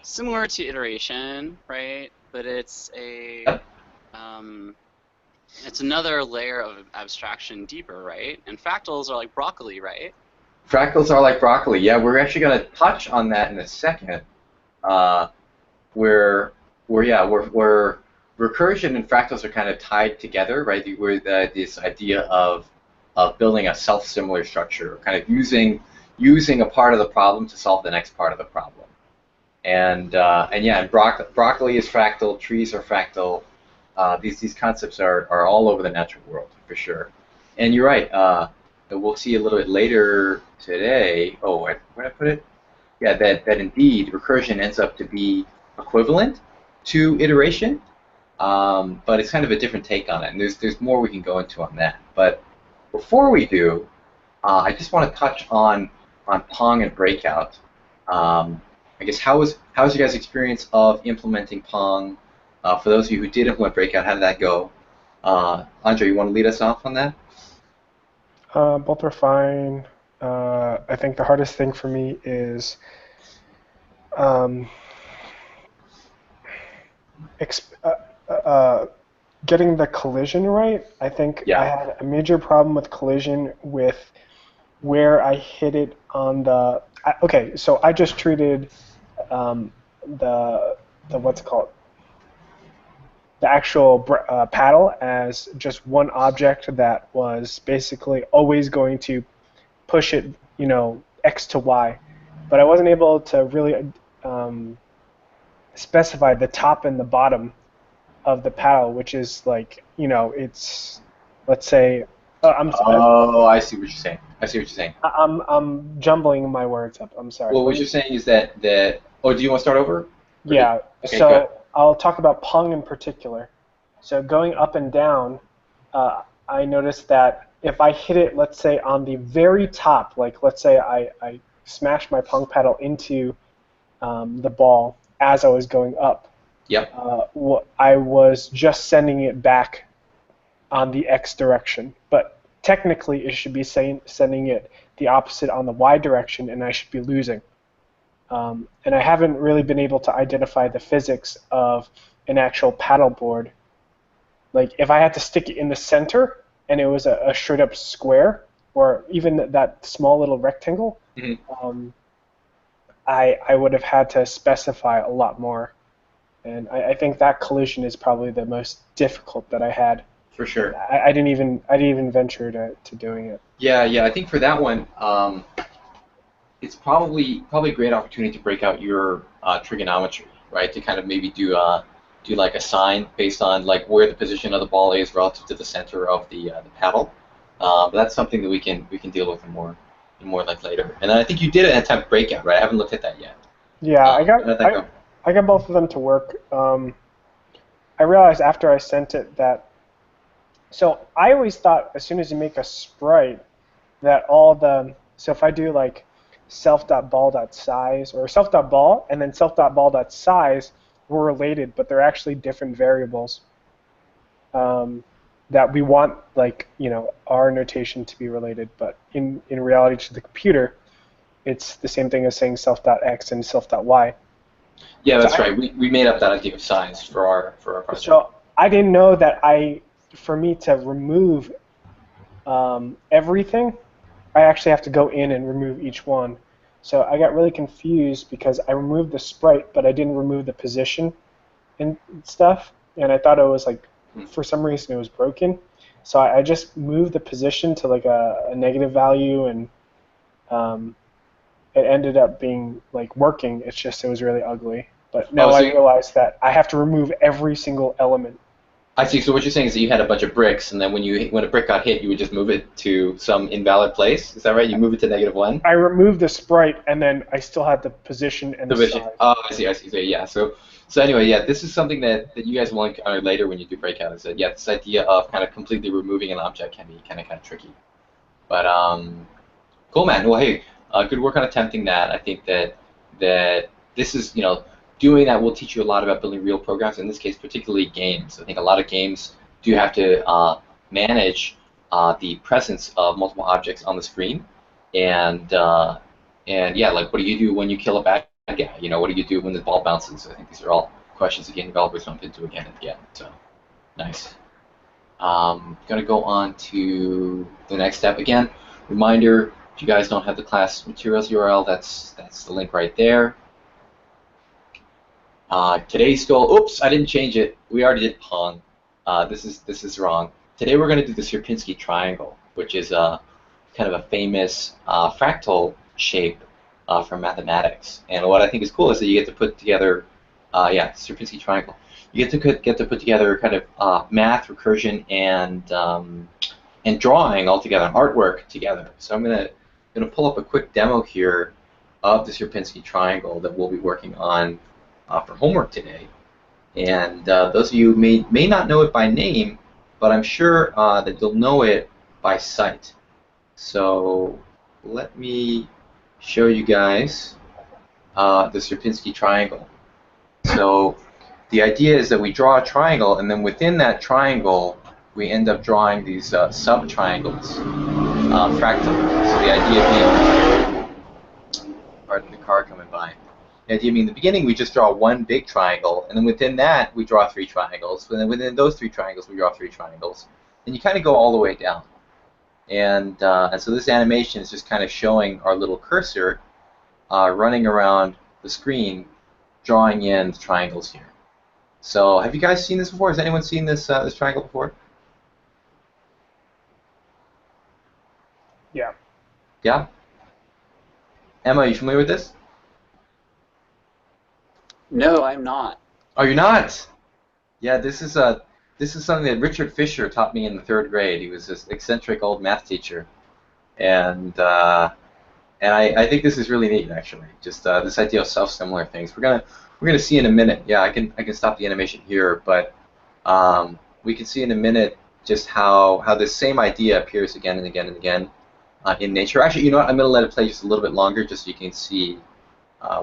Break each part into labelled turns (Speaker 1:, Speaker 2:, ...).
Speaker 1: similar to iteration, right? But
Speaker 2: Yep.
Speaker 1: it's another layer of abstraction deeper, right? And fractals are like broccoli, right?
Speaker 2: Fractals are like broccoli. Yeah, we're actually going to touch on that in a second. Uh, where where recursion and fractals are kind of tied together, right? Where this idea of building a self-similar structure, kind of using a part of the problem to solve the next part of the problem. And yeah, and broccoli is fractal, trees are fractal. These concepts are all over the natural world for sure. And you're right. We'll see a little bit later today. Oh, where did I put it? Yeah, that indeed recursion ends up to be equivalent to iteration, but it's kind of a different take on it. And there's more we can go into on that. But before we do, I just want to touch on Pong and breakout. I guess how's your guys' experience of implementing Pong? For those of you who did implement breakout, how did that go? Andre, you want to lead us off on that?
Speaker 3: Both are fine. I think the hardest thing for me is um, getting the collision right. I think I
Speaker 2: Yeah.
Speaker 3: had a major problem with collision with where I hit it on the. Okay, so I just treated um, the what's it called, the actual paddle as just one object that was basically always going to push it, X to Y. But I wasn't able to really um, specify the top and the bottom of the paddle, which is like, it's, let's say,
Speaker 2: Oh, I see what you're saying. I see what you're saying.
Speaker 3: I'm jumbling my words up. I'm sorry.
Speaker 2: Well, what you're saying is that. Oh, do you want to start over?
Speaker 3: Yeah.
Speaker 2: Okay, good.
Speaker 3: So I'll talk about Pong in particular. So going up and down, I noticed that if I hit it, let's say on the very top, like let's say I smashed my Pong paddle into the ball as I was going up,
Speaker 2: Yep.
Speaker 3: I was just sending it back on the X direction. But technically, it should be sending it the opposite on the Y direction, and I should be losing. And I haven't really been able to identify the physics of an actual paddle board. Like if I had to stick it in the center and it was a straight up square, or even that small little rectangle,
Speaker 2: Hmm.
Speaker 3: I would have had to specify a lot more. And I think that collision is probably the most difficult that I had.
Speaker 2: For sure.
Speaker 3: I didn't even venture to doing it.
Speaker 2: Yeah, yeah. I think for that one, it's probably a great opportunity to break out your trigonometry, right? To kind of maybe do like a sign based on like where the position of the ball is relative to the center of the paddle. But that's something that we can deal with more like later. And then I think you did an attempt breakout, right? I haven't looked at that yet.
Speaker 3: Yeah, I got
Speaker 2: How'd that
Speaker 3: I,
Speaker 2: go?
Speaker 3: I got both of them to work. I realized after I sent it that. So I always thought as soon as you make a sprite that so if I do like self.ball.size or self.ball and then self.ball.size were related, but they're actually different variables um, that we want like, our notation to be related, but in reality to the computer, it's the same thing as saying self.x and self.y.
Speaker 2: Yeah,
Speaker 3: So
Speaker 2: that's right. We made up that idea of size for our project.
Speaker 3: so I didn't know that for me to remove everything, I actually have to go in and remove each one. So I got really confused because I removed the sprite, but I didn't remove the position and stuff. And I thought it was like,
Speaker 2: Hmm.
Speaker 3: for some reason, it was broken. So I just moved the position to like a negative value, and um, it ended up being like working. It's just it was really ugly. But
Speaker 2: Oh,
Speaker 3: now I realize that I have to remove every single element.
Speaker 2: I see. So what you're saying is that you had a bunch of bricks, and then when a brick got hit, you would just move it to some invalid place. Is that right? You move it to -1.
Speaker 3: I removed the sprite, and then I still had the position and the
Speaker 2: Division.
Speaker 3: size.
Speaker 2: Oh, I see. I see. So, yeah. So anyway, yeah, this is something that you guys will encounter later when you do breakout. Is that yeah, this idea of kind of completely removing an object can be kind of tricky. But cool, man. Well, hey, good work on attempting that. I think that this is doing that will teach you a lot about building real programs. In this case, particularly games. I think a lot of games do have to manage the presence of multiple objects on the screen, and and yeah, like what do you do when you kill a bad again, what do you do when the ball bounces? I think these are all questions that game developers jump into again and again. So nice. Going to go on to the next step again. Reminder: if you guys don't have the class materials URL, that's the link right there. Today's goal. Oops, I didn't change it. We already did Pong. This is wrong. Today we're going to do the Sierpinski triangle, which is kind of a famous fractal shape from mathematics. And what I think is cool is that you get to put together, Sierpinski triangle. You get to put together kind of math, recursion, and drawing all together, artwork together. So I'm gonna pull up a quick demo here of the Sierpinski triangle that we'll be working on for homework today. And those of you who may not know it by name, but I'm sure that you'll know it by sight. So let me show you guys the Sierpinski triangle. So the idea is that we draw a triangle, and then within that triangle, we end up drawing these sub-triangles, fractally. So the idea being, pardon the car coming by. The idea being, in the beginning, we just draw one big triangle, and then within that, we draw 3 triangles. And then within those 3 triangles, we draw 3 triangles. And you kind of go all the way down. And so this animation is just kind of showing our little cursor running around the screen, drawing in the triangles here. So have you guys seen this before? Has anyone seen this this triangle before?
Speaker 3: Yeah.
Speaker 2: Yeah? Emma, are you familiar with this?
Speaker 1: No, I'm not.
Speaker 2: Oh, you're not? Yeah, this is something that Richard Fisher taught me in the 3rd grade. He was this eccentric old math teacher, and I think this is really neat, actually. Just this idea of self-similar things. We're gonna see in a minute. Yeah, I can stop the animation here, but we can see in a minute just how this same idea appears again and again and again in nature. Actually, you know what? I'm gonna let it play just a little bit longer, just so you can see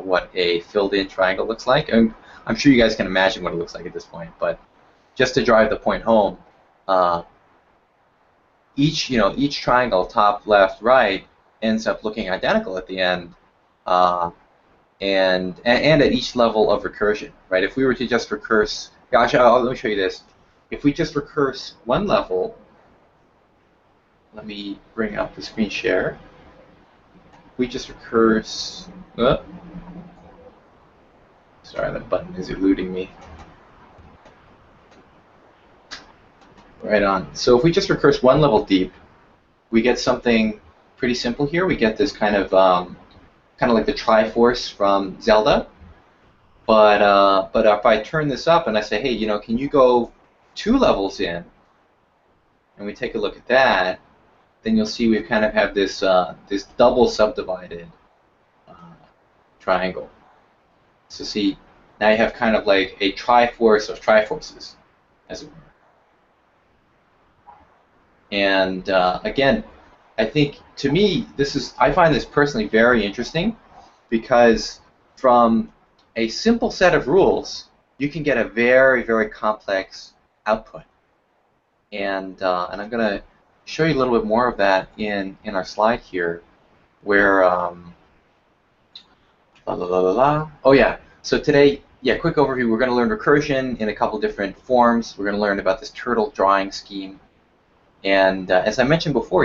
Speaker 2: what a filled-in triangle looks like. I'm sure you guys can imagine what it looks like at this point, but just to drive the point home, each triangle, top, left, right, ends up looking identical at the end, and at each level of recursion, right? If we were to just recurse, gosh, let me show you this. If we just recurse one level, let me bring up the screen share. We just recurse. Sorry, that button is eluding me. Right on. So if we just recurse one level deep, we get something pretty simple here. We get this kind of like the Triforce from Zelda. But if I turn this up and I say, hey, can you go 2 levels in, and we take a look at that, then you'll see we kind of have this this double subdivided triangle. So see, now you have kind of like a Triforce of Triforces, as it were. And again, I think, to me, I find this personally very interesting, because from a simple set of rules, you can get a very, very complex output. And I'm going to show you a little bit more of that in our slide here, where oh yeah. So today, quick overview. We're going to learn recursion in a couple different forms. We're going to learn about this turtle drawing scheme. And as I mentioned before,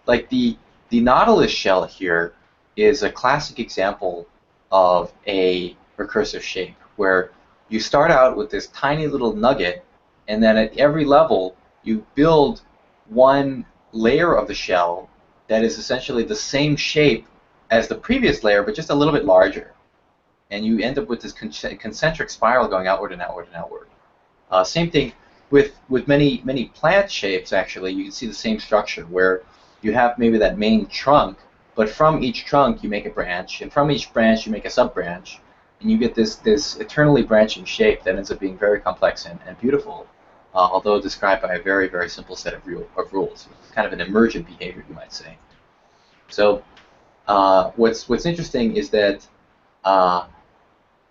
Speaker 2: like the Nautilus shell here is a classic example of a recursive shape, where you start out with this tiny little nugget, and then at every level you build one layer of the shell that is essentially the same shape as the previous layer, but just a little bit larger. And you end up with this concentric spiral going outward and outward and outward. Same thing with many plant shapes. Actually, you can see the same structure, where you have maybe that main trunk, but from each trunk you make a branch, and from each branch you make a sub-branch, and you get this eternally branching shape that ends up being very complex and beautiful, although described by a very, very simple set of rules. It's kind of an emergent behavior, you might say. So what's interesting is that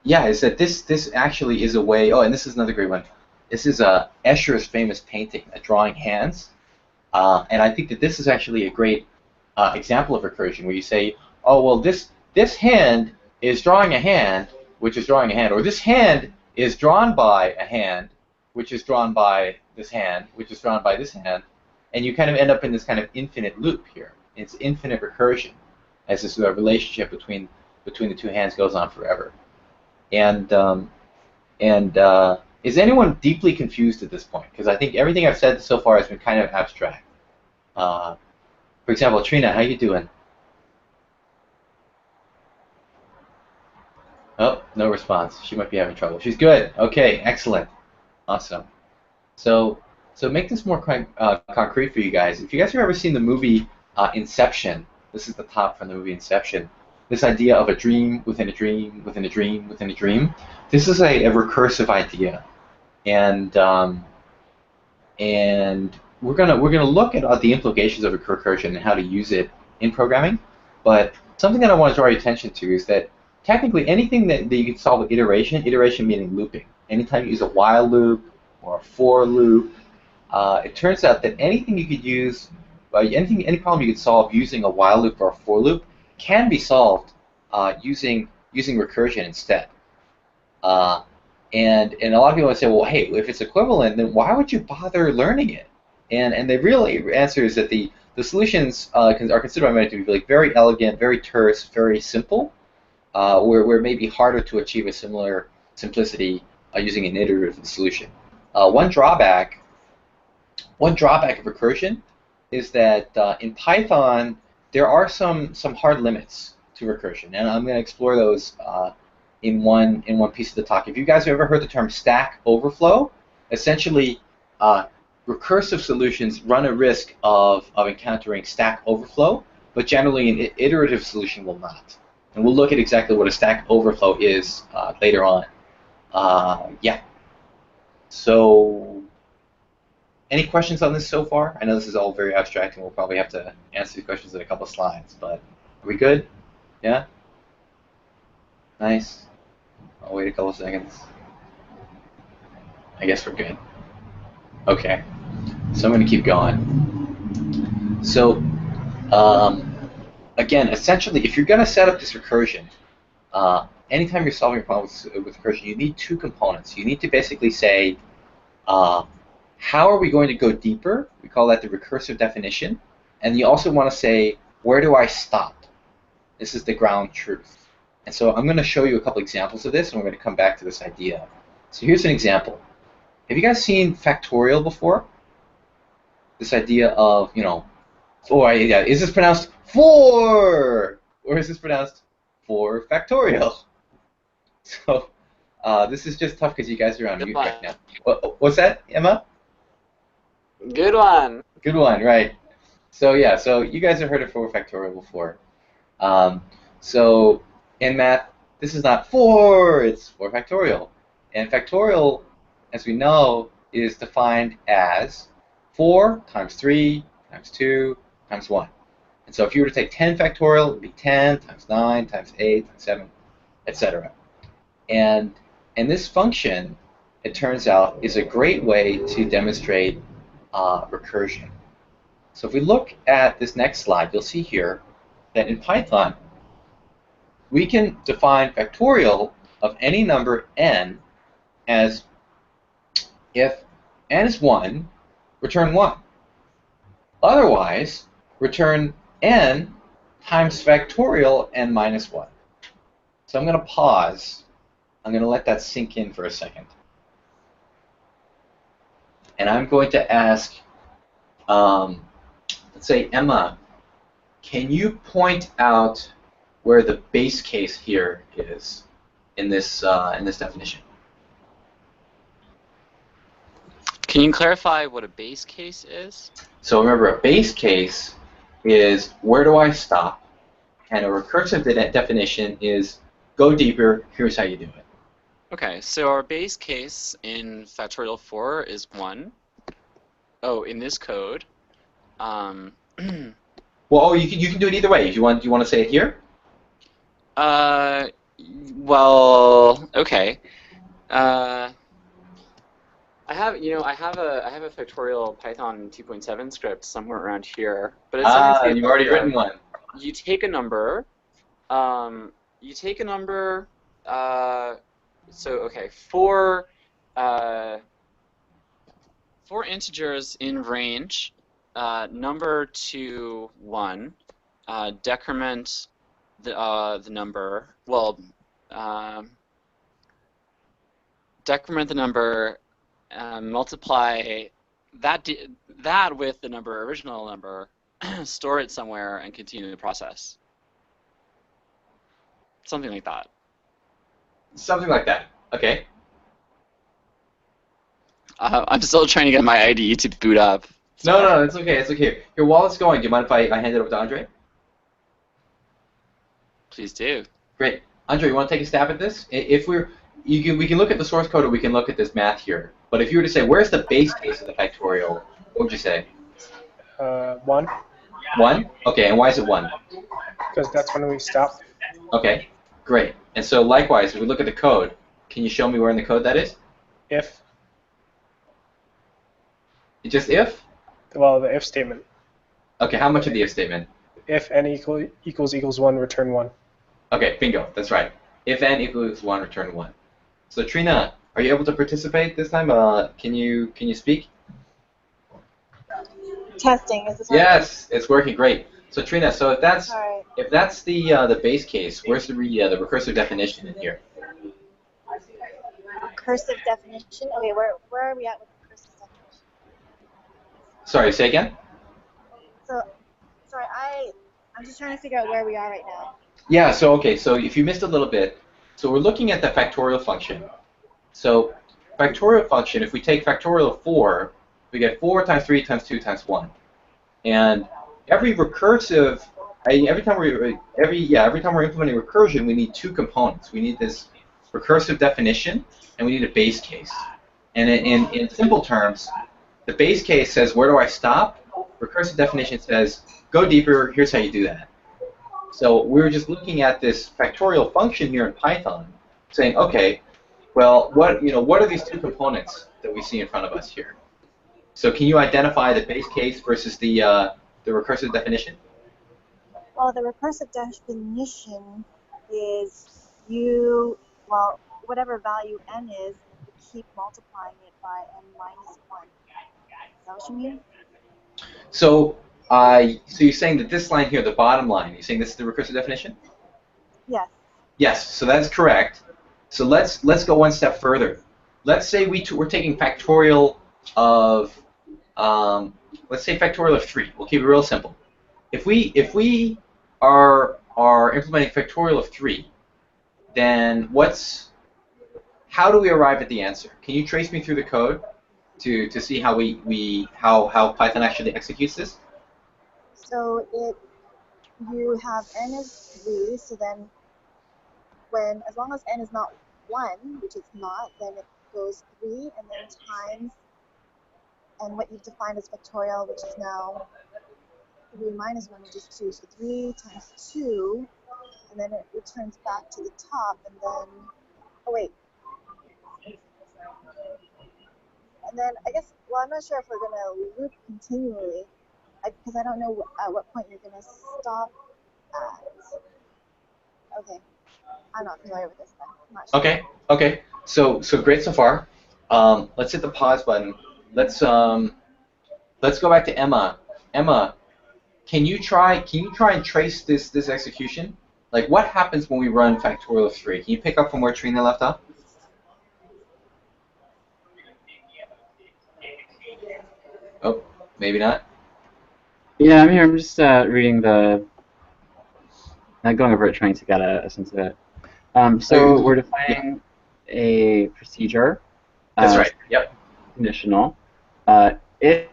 Speaker 2: this actually is a way. Oh, and this is another great one. This is Escher's famous painting, Drawing Hands, and I think that this is actually a great example of recursion, where you say, oh well, this hand is drawing a hand, which is drawing a hand, or this hand is drawn by a hand, which is drawn by this hand, which is drawn by this hand, and you kind of end up in this kind of infinite loop here. It's infinite recursion, as this relationship between the two hands goes on forever. And is anyone deeply confused at this point? Because I think everything I've said so far has been kind of abstract. For example, Trina, how you doing? Oh, no response. She might be having trouble. She's good. Okay, excellent. Awesome. So make this more concrete for you guys. If you guys have ever seen the movie Inception, this is the top from the movie Inception, this idea of a dream within a dream within a dream within a dream, this is a recursive idea. And we're gonna look at the implications of recursion and how to use it in programming. But something that I want to draw your attention to is that technically anything that you can solve with iteration meaning looping. Anytime you use a while loop or a for loop, it turns out that anything you could use, any problem you could solve using a while loop or a for loop can be solved using recursion instead. And a lot of people would say, well, hey, if it's equivalent, then why would you bother learning it? And the real answer is that the solutions are considered by many to be like very elegant, very terse, very simple, where it may be harder to achieve a similar simplicity using an iterative solution. One drawback of recursion is that in Python there are some hard limits to recursion, and I'm going to explore those in one piece of the talk. If you guys have ever heard the term stack overflow, essentially recursive solutions run a risk of encountering stack overflow, but generally an iterative solution will not. And we'll look at exactly what a stack overflow is later on. Yeah. So, any questions on this so far? I know this is all very abstract, and we'll probably have to answer these questions in a couple of slides, but are we good? Yeah? Nice. I'll wait a couple of seconds. I guess we're good. Okay. So I'm going to keep going. So, again, essentially, if you're going to set up this recursion, anytime you're solving a problem with recursion, you need two components. You need to basically say, how are we going to go deeper? We call that the recursive definition. And you also want to say, where do I stop? This is the ground truth. And so I'm going to show you a couple examples of this, and we're going to come back to this idea. So here's an example. Have you guys seen Factorial before? This idea of, yeah, is this pronounced 4? Or is this pronounced 4 factorial? So this is just tough because you guys are on mute right now. What's that, Emma?
Speaker 4: Good one.
Speaker 2: Good one, right. So yeah, so you guys have heard of 4 factorial before. So in math, this is not 4, it's 4 factorial. And factorial, as we know, is defined as 4 times 3 times 2 times 1. And so if you were to take 10 factorial, it would be 10 times 9 times 8 times 7, etc. And this function, it turns out, is a great way to demonstrate recursion. So if we look at this next slide, you'll see here that in Python, we can define factorial of any number n as if n is 1, return 1. Otherwise, return n times factorial n minus 1. So I'm going to pause. I'm going to let that sink in for a second. And I'm going to ask, let's say, Emma, can you point out where the base case here is in this definition?
Speaker 1: Can you clarify what a base case is?
Speaker 2: So remember, a base case is where do I stop? And a recursive definition is go deeper, here's how you do it.
Speaker 1: Okay, so our base case in Factorial 4 is 1. Oh, in this code.
Speaker 2: Well, you can do it either way. If you want, do you want to say it here?
Speaker 1: Well, okay. I have a Factorial Python 2.7 script somewhere around here, but it's
Speaker 2: you've already written one.
Speaker 1: You take a number, you take a number. Okay, four integers in range, number to 1, decrement the number. Well, decrement the number, multiply that with the original number, store it somewhere, and continue the process. Something like that.
Speaker 2: Something like that. Okay.
Speaker 1: I'm still trying to get my IDE to boot up.
Speaker 2: No, it's okay. It's okay. Here, while it's going, do you mind if I hand it over to Andre?
Speaker 1: Please do.
Speaker 2: Great. Andre, you want to take a stab at this? We can look at the source code, or we can look at this math here. But if you were to say, where's the base case of the factorial, what would you say?
Speaker 3: 1.
Speaker 2: 1? Okay, and why is it 1?
Speaker 3: Because that's when we stop.
Speaker 2: Okay, great. And so likewise, if we look at the code, can you show me where in the code that is?
Speaker 3: If.
Speaker 2: Just if?
Speaker 3: Well, the if statement.
Speaker 2: Okay, how much of the if statement?
Speaker 3: If n equals 1, return 1.
Speaker 2: Okay, bingo, that's right. If n equals 1, return 1. So Trina, are you able to participate this time? Can you speak?
Speaker 5: Testing, is this working?
Speaker 2: Yes, it's working great. So Trina, so if that's
Speaker 5: All right.
Speaker 2: the base case, where's the recursive definition in here?
Speaker 5: Recursive definition. Okay, where are we at with recursive definition?
Speaker 2: Sorry, say again?
Speaker 5: So, sorry, I'm just trying to figure out where we are right now.
Speaker 2: Yeah, so okay, so if you missed a little bit, so we're looking at the factorial function. So factorial function, if we take factorial of 4, we get 4 times 3 times 2 times 1. And every recursive, every time we're implementing recursion, we need 2 components. We need this recursive definition, and we need a base case. And in simple terms, the base case says, where do I stop? Recursive definition says, go deeper, here's how you do that. So we were just looking at this factorial function here in Python, saying, okay, well, what are these 2 components that we see in front of us here? So can you identify the base case versus the recursive definition?
Speaker 5: Well, the recursive definition is whatever value n is, you keep multiplying it by n minus 1. Is that what you mean?
Speaker 2: So you're saying that this line here, the bottom line, you're saying this is the recursive definition?
Speaker 5: Yes.
Speaker 2: Yes, so that's correct. So let's go one step further. Let's say we're taking factorial of, let's say factorial of 3. We'll keep it real simple. If we are implementing factorial of 3, then how do we arrive at the answer? Can you trace me through the code to see how how Python actually executes this?
Speaker 5: So you have n is 3, so then as long as n is not 1, which it's not, then it goes 3 and then times, and what you've defined as factorial, which is now 3 minus 1, which is 2. So 3 times 2, and then it returns back to the top, and then, oh wait. And then I guess, well, I'm not sure if we're going to loop continually, because I don't know at what point you're going to stop at. Okay. I'm not familiar with this then. I'm not sure.
Speaker 2: Okay. So great so far. Let's hit the pause button. Let's go back to Emma. Emma, can you try and trace this execution? Like, what happens when we run factorial of 3? Can you pick up from where Trina left off? Oh, maybe not.
Speaker 1: Yeah, I'm here. I'm just reading not going over it, trying to get a sense of it. So we're defining a procedure.
Speaker 2: That's right. Yep.
Speaker 1: Conditional. If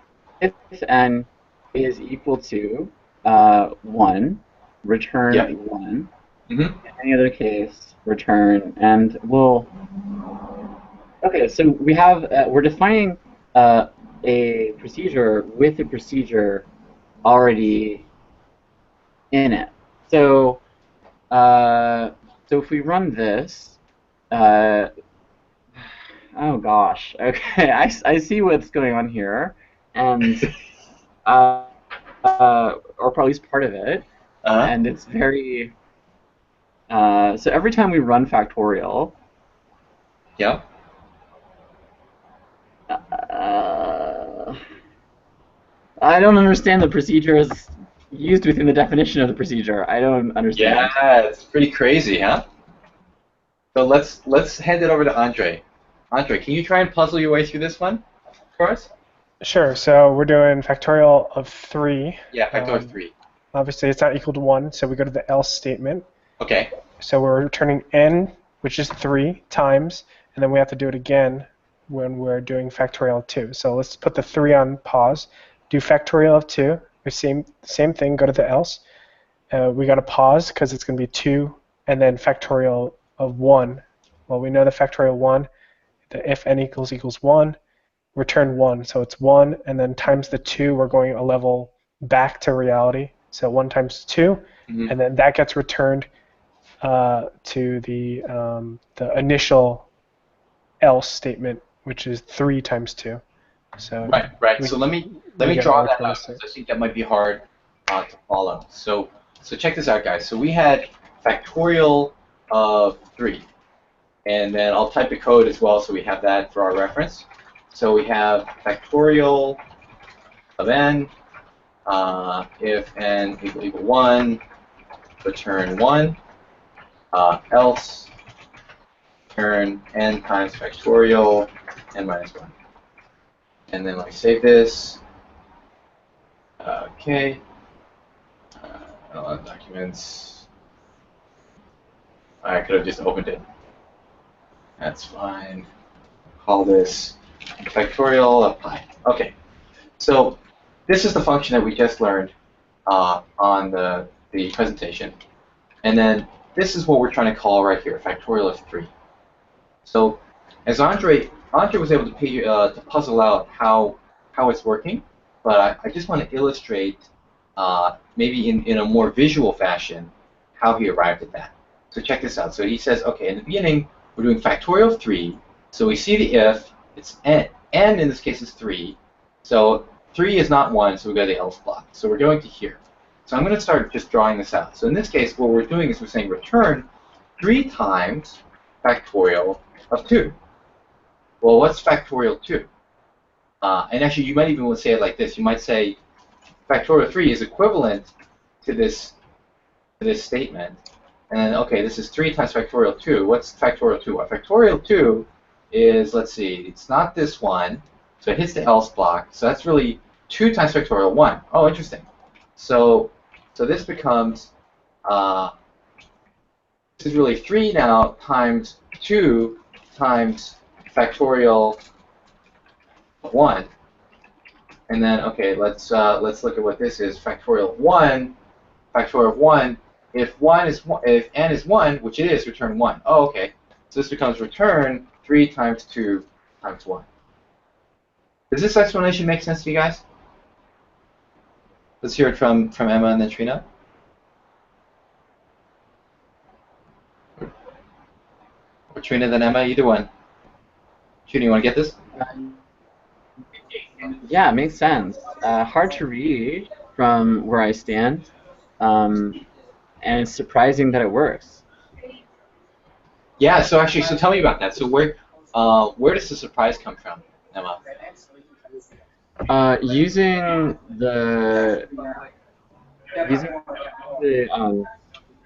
Speaker 1: n is equal to 1, return 1.
Speaker 2: Mm-hmm.
Speaker 1: In any other case, return, and we'll. Okay, so we have we're defining a procedure with a procedure already in it. So if we run this, oh gosh, okay, I see what's going on here, and or probably part of it, and it's very So every time we run factorial,
Speaker 2: Yeah.
Speaker 1: I don't understand the procedures used within the definition of the procedure. I don't understand.
Speaker 2: Yeah, it's pretty crazy, huh? So let's hand it over to Andre. Andre, can you try and puzzle your way through this one for us?
Speaker 3: Sure. So we're doing factorial of 3.
Speaker 2: Yeah, factorial of 3.
Speaker 3: Obviously, it's not equal to 1, so we go to the else statement.
Speaker 2: Okay.
Speaker 3: So we're returning n, which is 3 times, and then we have to do it again when we're doing factorial of 2. So let's put the 3 on pause. Do factorial of 2. Same thing. Go to the else. We got to pause because it's going to be 2, and then factorial of 1. Well, we know the factorial 1. The if n equals 1, return 1. So it's 1, and then times the 2, we're going a level back to reality. So 1 times 2, and then that gets returned to the initial else statement, which is 3 times 2. So
Speaker 2: right. So let me draw that out, because I think that might be hard to follow. So check this out, guys. So we had factorial of 3, and then I'll type the code as well, so we have that for our reference. So we have factorial of n. If n equal 1, return 1. Else return n times factorial n minus 1. And then let me save this. Okay. Documents. I could have just opened it. That's fine. Call this factorial of pi. Okay. So this is the function that we just learned on the presentation. And then this is what we're trying to call right here, factorial of 3. So as Andre was able to puzzle out how it's working, but I just want to illustrate maybe in a more visual fashion how he arrived at that. So check this out. So he says, okay, in the beginning we're doing factorial of 3. So we see the if, it's n in this case is 3. So 3 is not 1, so we go to the else block. So we're going to here. So I'm going to start just drawing this out. So in this case, what we're doing is we're saying return 3 times factorial of 2. Well, what's factorial 2? And actually, you might even say it like this. You might say factorial 3 is equivalent to this statement. And then, okay, this is 3 times factorial 2. What's factorial 2? Well, factorial 2 is, let's see, it's not this one. So it hits the else block. So that's really 2 times factorial 1. Oh, interesting. So this becomes, this is really 3 now times 2 times factorial of 1. And then, okay, let's look at what this is. Factorial of 1, factorial of 1. If n is 1, which it is, return 1. Oh, okay. So this becomes return 3 times 2 times 1. Does this explanation make sense to you guys? Let's hear it from Emma and then Trina. Or Trina, then Emma, either one. Trina, you want to get this?
Speaker 1: Yeah, it makes sense. Hard to read from where I stand, and it's surprising that it works.
Speaker 2: Yeah, so actually, so tell me about that. So where does the surprise come from, Emma?
Speaker 1: Using the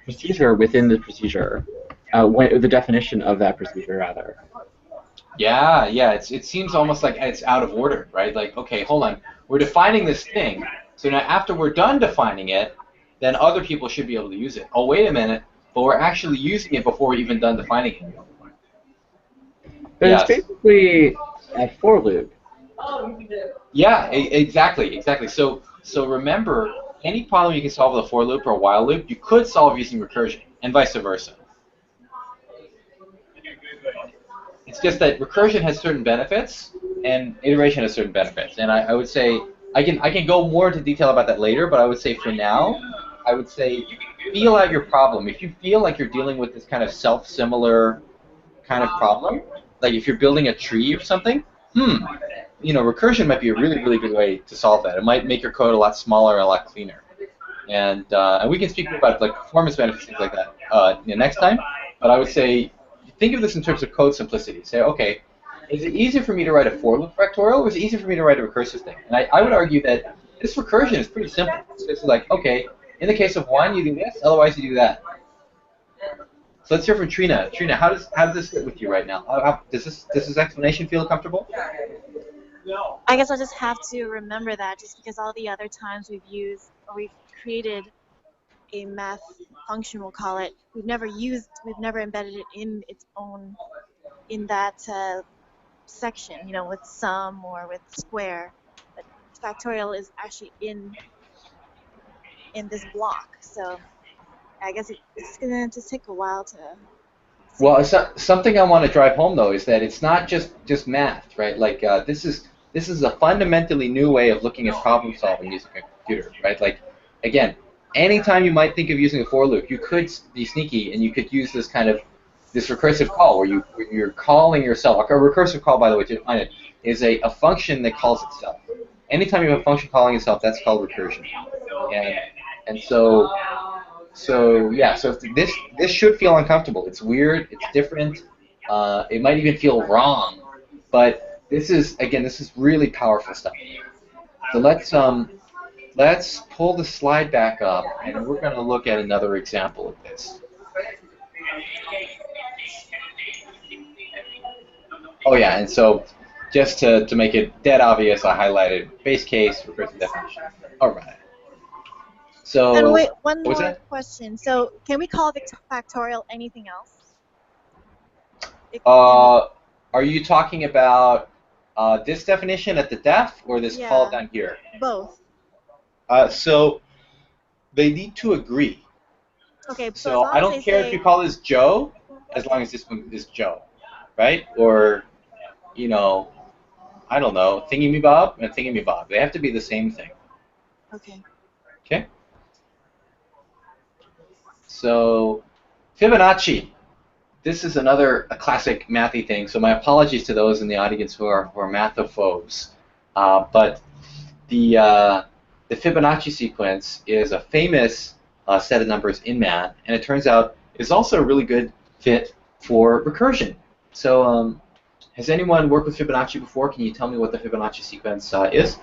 Speaker 1: procedure within the procedure, the definition of that procedure, rather.
Speaker 2: Yeah. It seems almost like it's out of order, right? Like, okay, hold on. We're defining this thing. So now after we're done defining it, then other people should be able to use it. Oh, wait a minute. But we're actually using it before we're even done defining it.
Speaker 1: But yes. It's basically a for loop.
Speaker 2: Yeah, exactly. So remember, any problem you can solve with a for loop or a while loop, you could solve using recursion, and vice versa. It's just that recursion has certain benefits, and iteration has certain benefits. And I would say I can go more into detail about that later, but I would say for now, I would say feel out your problem. If you feel like you're dealing with this kind of self-similar kind of problem, like if you're building a tree or something, recursion might be a really, really good way to solve that. It might make your code a lot smaller and a lot cleaner. And we can speak more about like performance benefits, things like that, next time. But I would say, think of this in terms of code simplicity. Say, okay, is it easier for me to write a for loop factorial, or is it easier for me to write a recursive thing? And I would argue that this recursion is pretty simple. It's just like, okay, in the case of one, you do this, otherwise you do that. So let's hear from Trina. Trina, how does this fit with you right now? Does this explanation feel comfortable?
Speaker 5: I guess I'll just have to remember that, just because all the other times we've created a math function, we'll call it, we've never embedded it in its own, in that section, with sum or with square. But factorial is actually in this block, so I guess it's gonna just take a while to.
Speaker 2: Well, something I want to drive home though is that it's not just math, right? Like this is a fundamentally new way of looking at problem solving using a computer, right? Like again, anytime you might think of using a for loop, you could be sneaky and you could use this kind of recursive call where you're calling yourself. A recursive call, by the way, to define it, is a function that calls itself. Anytime you have a function calling itself, that's called recursion. And so yeah, so this should feel uncomfortable. It's weird. It's different. It might even feel wrong. But this is really powerful stuff. So let's pull the slide back up, and we're going to look at another example of this. Oh yeah, and so just to make it dead obvious, I highlighted base case, recursive definition. All right. So
Speaker 5: and wait, one
Speaker 2: what was
Speaker 5: more
Speaker 2: that?
Speaker 5: question. So can we call factorial anything else?
Speaker 2: Are you talking about this definition at the def or this call down here?
Speaker 5: Both.
Speaker 2: So they need to agree.
Speaker 5: Okay,
Speaker 2: so I don't care if you call this Joe, as long as this one is Joe, right? Or, I don't know, thingy-me-bob and thingy-me-bob. They have to be the same thing.
Speaker 5: Okay.
Speaker 2: Okay? So Fibonacci. This is a classic mathy thing, so my apologies to those in the audience who are mathophobes. But the Fibonacci sequence is a famous set of numbers in math, and it turns out it's also a really good fit for recursion. So has anyone worked with Fibonacci before? Can you tell me what the Fibonacci sequence is?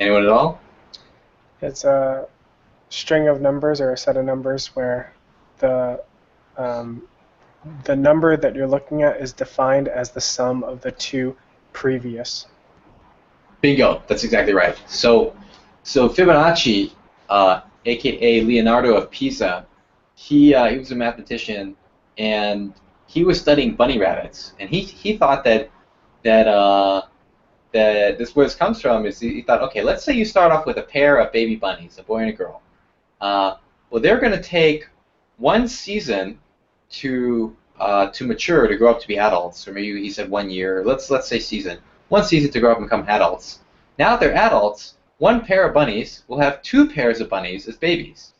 Speaker 2: Anyone at all?
Speaker 3: It's a string of numbers or a set of numbers where the number that you're looking at is defined as the sum of the two previous.
Speaker 2: Bingo, that's exactly right. So Fibonacci, aka Leonardo of Pisa, he was a mathematician, and he was studying bunny rabbits, and he thought that where this comes from is he thought, okay, let's say you start off with a pair of baby bunnies, a boy and a girl. Well, they're going to take one season to mature, to grow up to be adults, or maybe he said 1 year. Let's say season. 1 season to grow up and become adults. Now that they're adults, one pair of bunnies will have 2 pairs of bunnies as babies.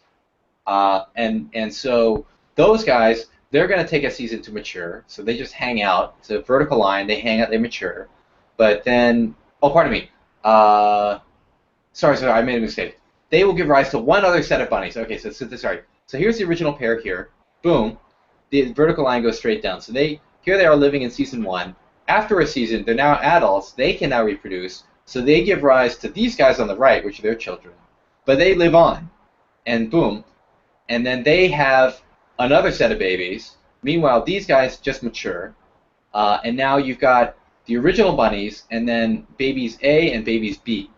Speaker 2: And so those guys, they're going to take a season to mature. So they just hang out. It's a vertical line. They hang out. They mature. But then, oh, pardon me. Sorry, I made a mistake. They will give rise to one other set of bunnies. Okay, sorry. So here's the original pair here. Boom. The vertical line goes straight down. So here they are living in season 1. After a season, they're now adults. They can now reproduce. So they give rise to these guys on the right, which are their children. But they live on. And boom. And then they have another set of babies. Meanwhile, these guys just mature. And now you've got the original bunnies, and then babies A and babies B.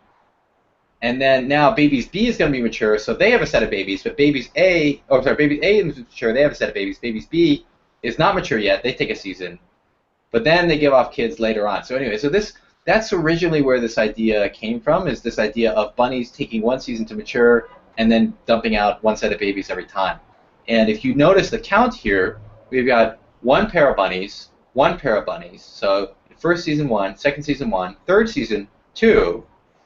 Speaker 2: And then now babies B is going to be mature, so they have a set of babies, but babies A is mature, they have a set of babies. Babies B is not mature yet, they take a season. But then they give off kids later on. So anyway, that's originally where this idea came from, is this idea of bunnies taking 1 season to mature and then dumping out 1 set of babies every time. And if you notice the count here, we've got 1 pair of bunnies, 1 pair of bunnies. So first season 1, second season 1, third season 2,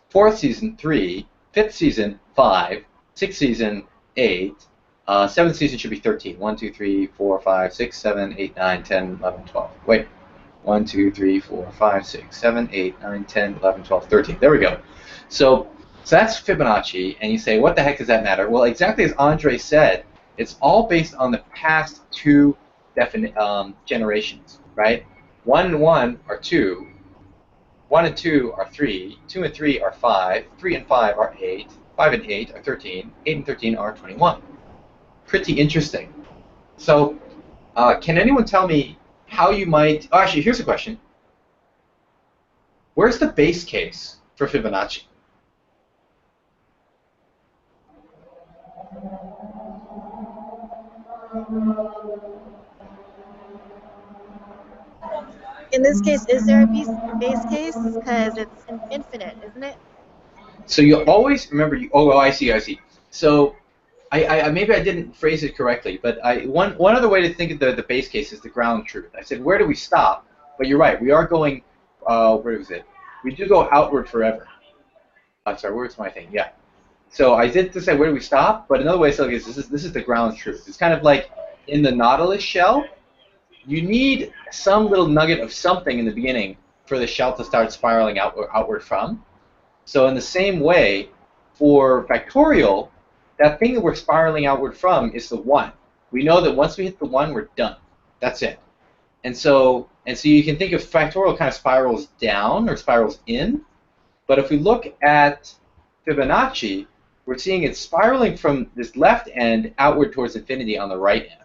Speaker 2: fourth season 3, fifth season 5, sixth season 8, seventh season should be 13. 1, 2, 3, 4, 5, 6, 7, 8, 9, 10, 11, 12. Wait. 1, 2, 3, 4, 5, 6, 7, 8, 9, 10, 11, 12, 13. There we go. So that's Fibonacci, and you say, what the heck does that matter? Well, exactly as Andre said, it's all based on the past two generations, right? 1 and 1 are 2, 1 and 2 are 3, 2 and 3 are 5, 3 and 5 are 8, 5 and 8 are 13, 8 and 13 are 21. Pretty interesting. So can anyone tell me how you might... Oh, actually, here's a question. Where's the base case for Fibonacci?
Speaker 5: In this case, is there a base case? Because it's infinite, isn't it?
Speaker 2: So you always remember... Oh, I see. So maybe I didn't phrase it correctly, but one other way to think of the base case is the ground truth. I said, where do we stop? But you're right. We are going... where was it? We do go outward forever. I'm sorry, where's my thing? Yeah. So I did to say, where do we stop? But another way to look at this is the ground truth. It's kind of like in the Nautilus shell, you need some little nugget of something in the beginning for the shell to start spiraling outward from. So in the same way, for Factorial, that thing that we're spiraling outward from is the 1. We know that once we hit the 1, we're done. That's it. And so you can think of Factorial kind of spirals down or spirals in. But if we look at Fibonacci, we're seeing it spiraling from this left end outward towards infinity on the right end.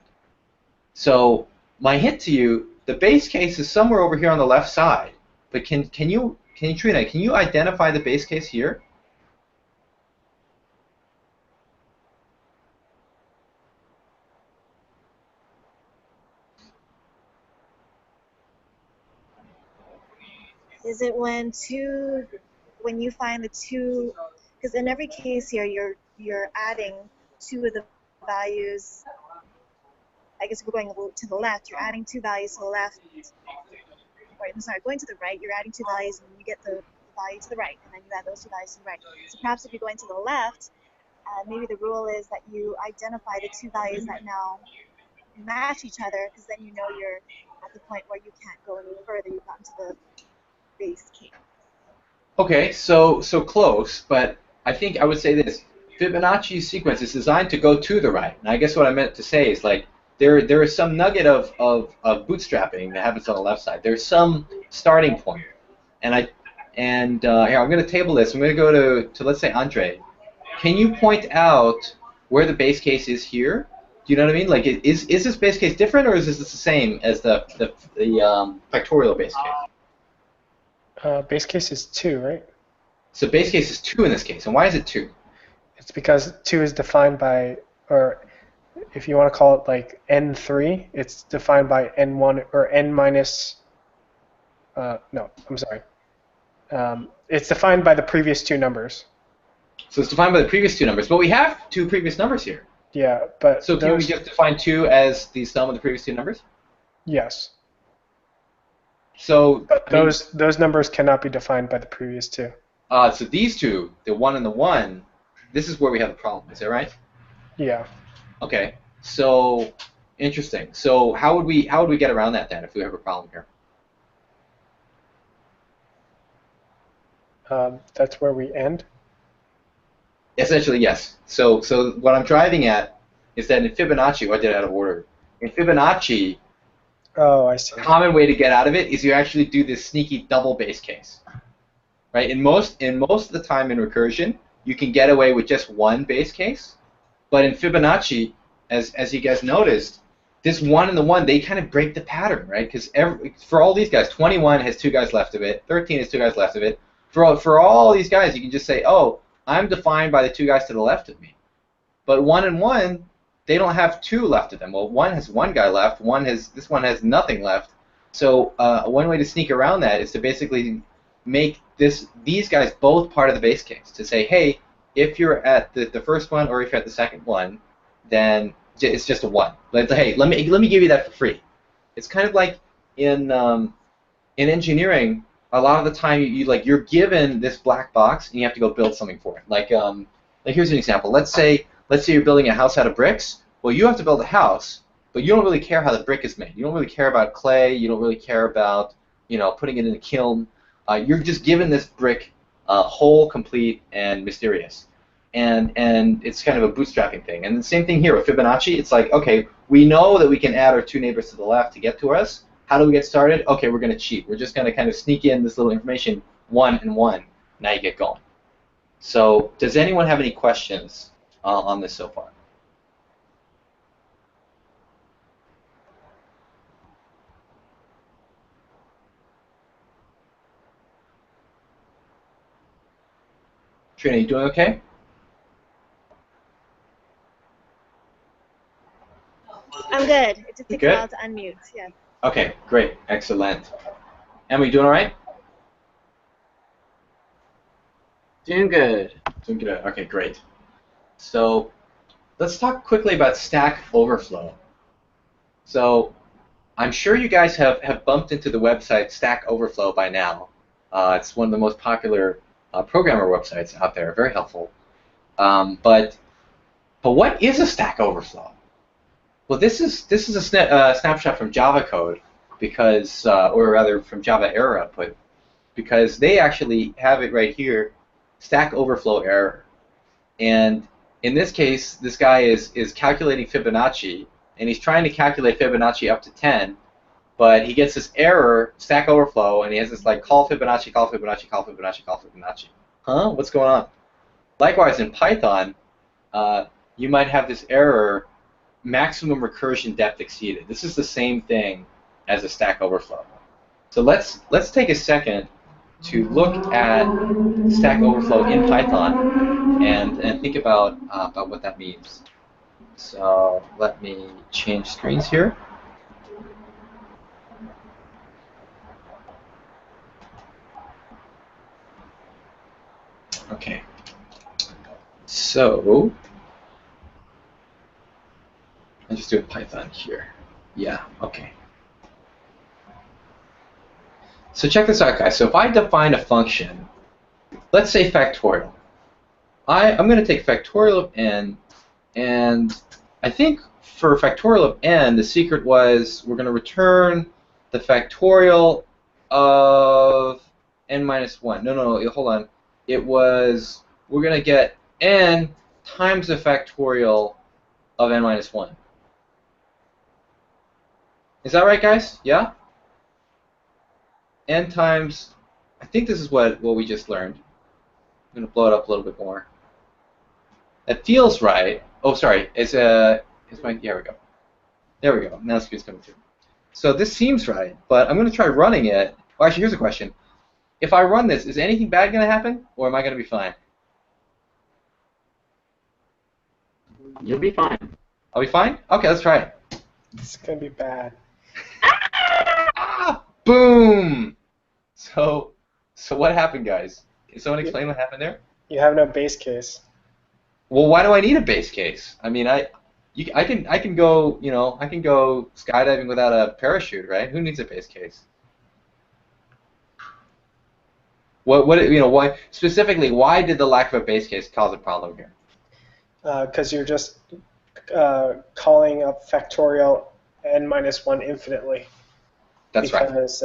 Speaker 2: So my hint to you, the base case is somewhere over here on the left side. But can you Trina, can you identify the base case here?
Speaker 5: Is it when you find the two? Because in every case here, you're adding two of the values. I guess if we're going to the left, you're adding two values to the left. Or, I'm sorry, going to the right, you're adding two values, and you get the value to the right, and then you add those two values to the right. So perhaps if you're going to the left, maybe the rule is that you identify the two values that now match each other, because then you know you're at the point where you can't go any further. You've gotten to the base case.
Speaker 2: Okay, so close, but I think I would say this. Fibonacci's sequence is designed to go to the right. And I guess what I meant to say is, like, there is some nugget of bootstrapping that happens on the left side. There's some starting point. And here, I'm going to table this. I'm going to go to let's say, Andre. Can you point out where the base case is here? Do you know what I mean? Like, is this base case different, or is this the same as the Factorial base case?
Speaker 3: Base case is 2, right?
Speaker 2: So base case is 2 in this case. And why is it 2?
Speaker 3: It's because 2 is defined by, or if you want to call it like n3, it's defined by n1 or n minus, no, I'm sorry. It's defined by the previous two numbers.
Speaker 2: So it's defined by the previous two numbers. But we have two previous numbers here.
Speaker 3: Yeah, but
Speaker 2: so can we just define 2 as the sum of the previous two numbers?
Speaker 3: Yes.
Speaker 2: So
Speaker 3: but those numbers cannot be defined by the previous two.
Speaker 2: So these two, the 1 and the 1, this is where we have the problem. Is that right?
Speaker 3: Yeah.
Speaker 2: Okay. So interesting. So how would we get around that then if we have a problem here?
Speaker 3: That's where we end.
Speaker 2: Essentially, yes. So what I'm driving at is that in Fibonacci, I did it out of order. In Fibonacci,
Speaker 3: oh, I see.
Speaker 2: a common way to get out of it is you actually do this sneaky double base case. Right? In most of the time in recursion, you can get away with just one base case. But in Fibonacci, as you guys noticed, this 1 and the 1, they kind of break the pattern, right? Because for all these guys, 21 has 2 guys left of it, 13 has 2 guys left of it. For all these guys, you can just say, oh, I'm defined by the 2 guys to the left of me. But 1 and 1, they don't have 2 left of them. Well, 1 has 1 guy left. This one has nothing left. So one way to sneak around that is to basically make these guys both part of the base case. To say, hey, if you're at the first one or if you're at the second one, then it's just a 1. Hey, let me give you that for free. It's kind of like in engineering. A lot of the time, you're given this black box and you have to go build something for it. Like here's an example. Let's say you're building a house out of bricks. Well, you have to build a house, but you don't really care how the brick is made. You don't really care about clay. You don't really care about putting it in a kiln. You're just given this brick whole, complete, and mysterious. And it's kind of a bootstrapping thing. And the same thing here with Fibonacci. It's like, okay, we know that we can add our two neighbors to the left to get to us. How do we get started? Okay, we're going to cheat. We're just going to kind of sneak in this little information, 1 and 1. Now you get going. So does anyone have any questions on this so far? Trina, you doing okay?
Speaker 5: I'm good. It just takes a
Speaker 2: Good?
Speaker 5: while to unmute. Yeah.
Speaker 2: Okay, great, excellent. Emma, you doing all right?
Speaker 1: Doing good.
Speaker 2: Doing good. Okay, great. So let's talk quickly about Stack Overflow. So I'm sure you guys have bumped into the website Stack Overflow by now. It's one of the most popular programmer websites out there. Very helpful. But what is a Stack Overflow? Well, this is a snapshot from Java code, because, or rather from Java error output, because they actually have it right here, Stack Overflow error. And in this case, this guy is calculating Fibonacci, and he's trying to calculate Fibonacci up to 10, but he gets this error, Stack Overflow, and he has this like call Fibonacci, call Fibonacci, call Fibonacci, call Fibonacci. Huh? What's going on? Likewise, in Python, you might have this error, maximum recursion depth exceeded. This is the same thing as a Stack Overflow. So let's take a second to look at Stack Overflow in Python and think about what that means. So let me change screens here. Okay. So I'll just do a Python here. Yeah, okay. So check this out, guys. So if I define a function, let's say factorial. I'm going to take factorial of n, and I think for factorial of n, the secret was we're going to return the factorial of n minus 1. No, hold on. It was, we're going to get n times the factorial of n minus 1. Is that right, guys? Yeah? N times, I think this is what we just learned. I'm going to blow it up a little bit more. That feels right. Oh, sorry. Yeah, we go. There we go. Now the screen's coming through. So this seems right, but I'm going to try running it. Well, actually, here's a question. If I run this, is anything bad going to happen, or am I going to be fine?
Speaker 1: You'll be fine.
Speaker 2: I'll be fine? Okay, let's try it.
Speaker 3: It's going to be bad.
Speaker 2: Ah! Boom! So what happened, guys? Can someone explain what happened there?
Speaker 3: You have no base case.
Speaker 2: Well, why do I need a base case? I mean, I can go, I can go skydiving without a parachute, right? Who needs a base case? Why specifically? Why did the lack of a base case cause a problem here?
Speaker 3: Because you're just calling up factorial n minus 1 infinitely.
Speaker 2: That's right.
Speaker 3: Because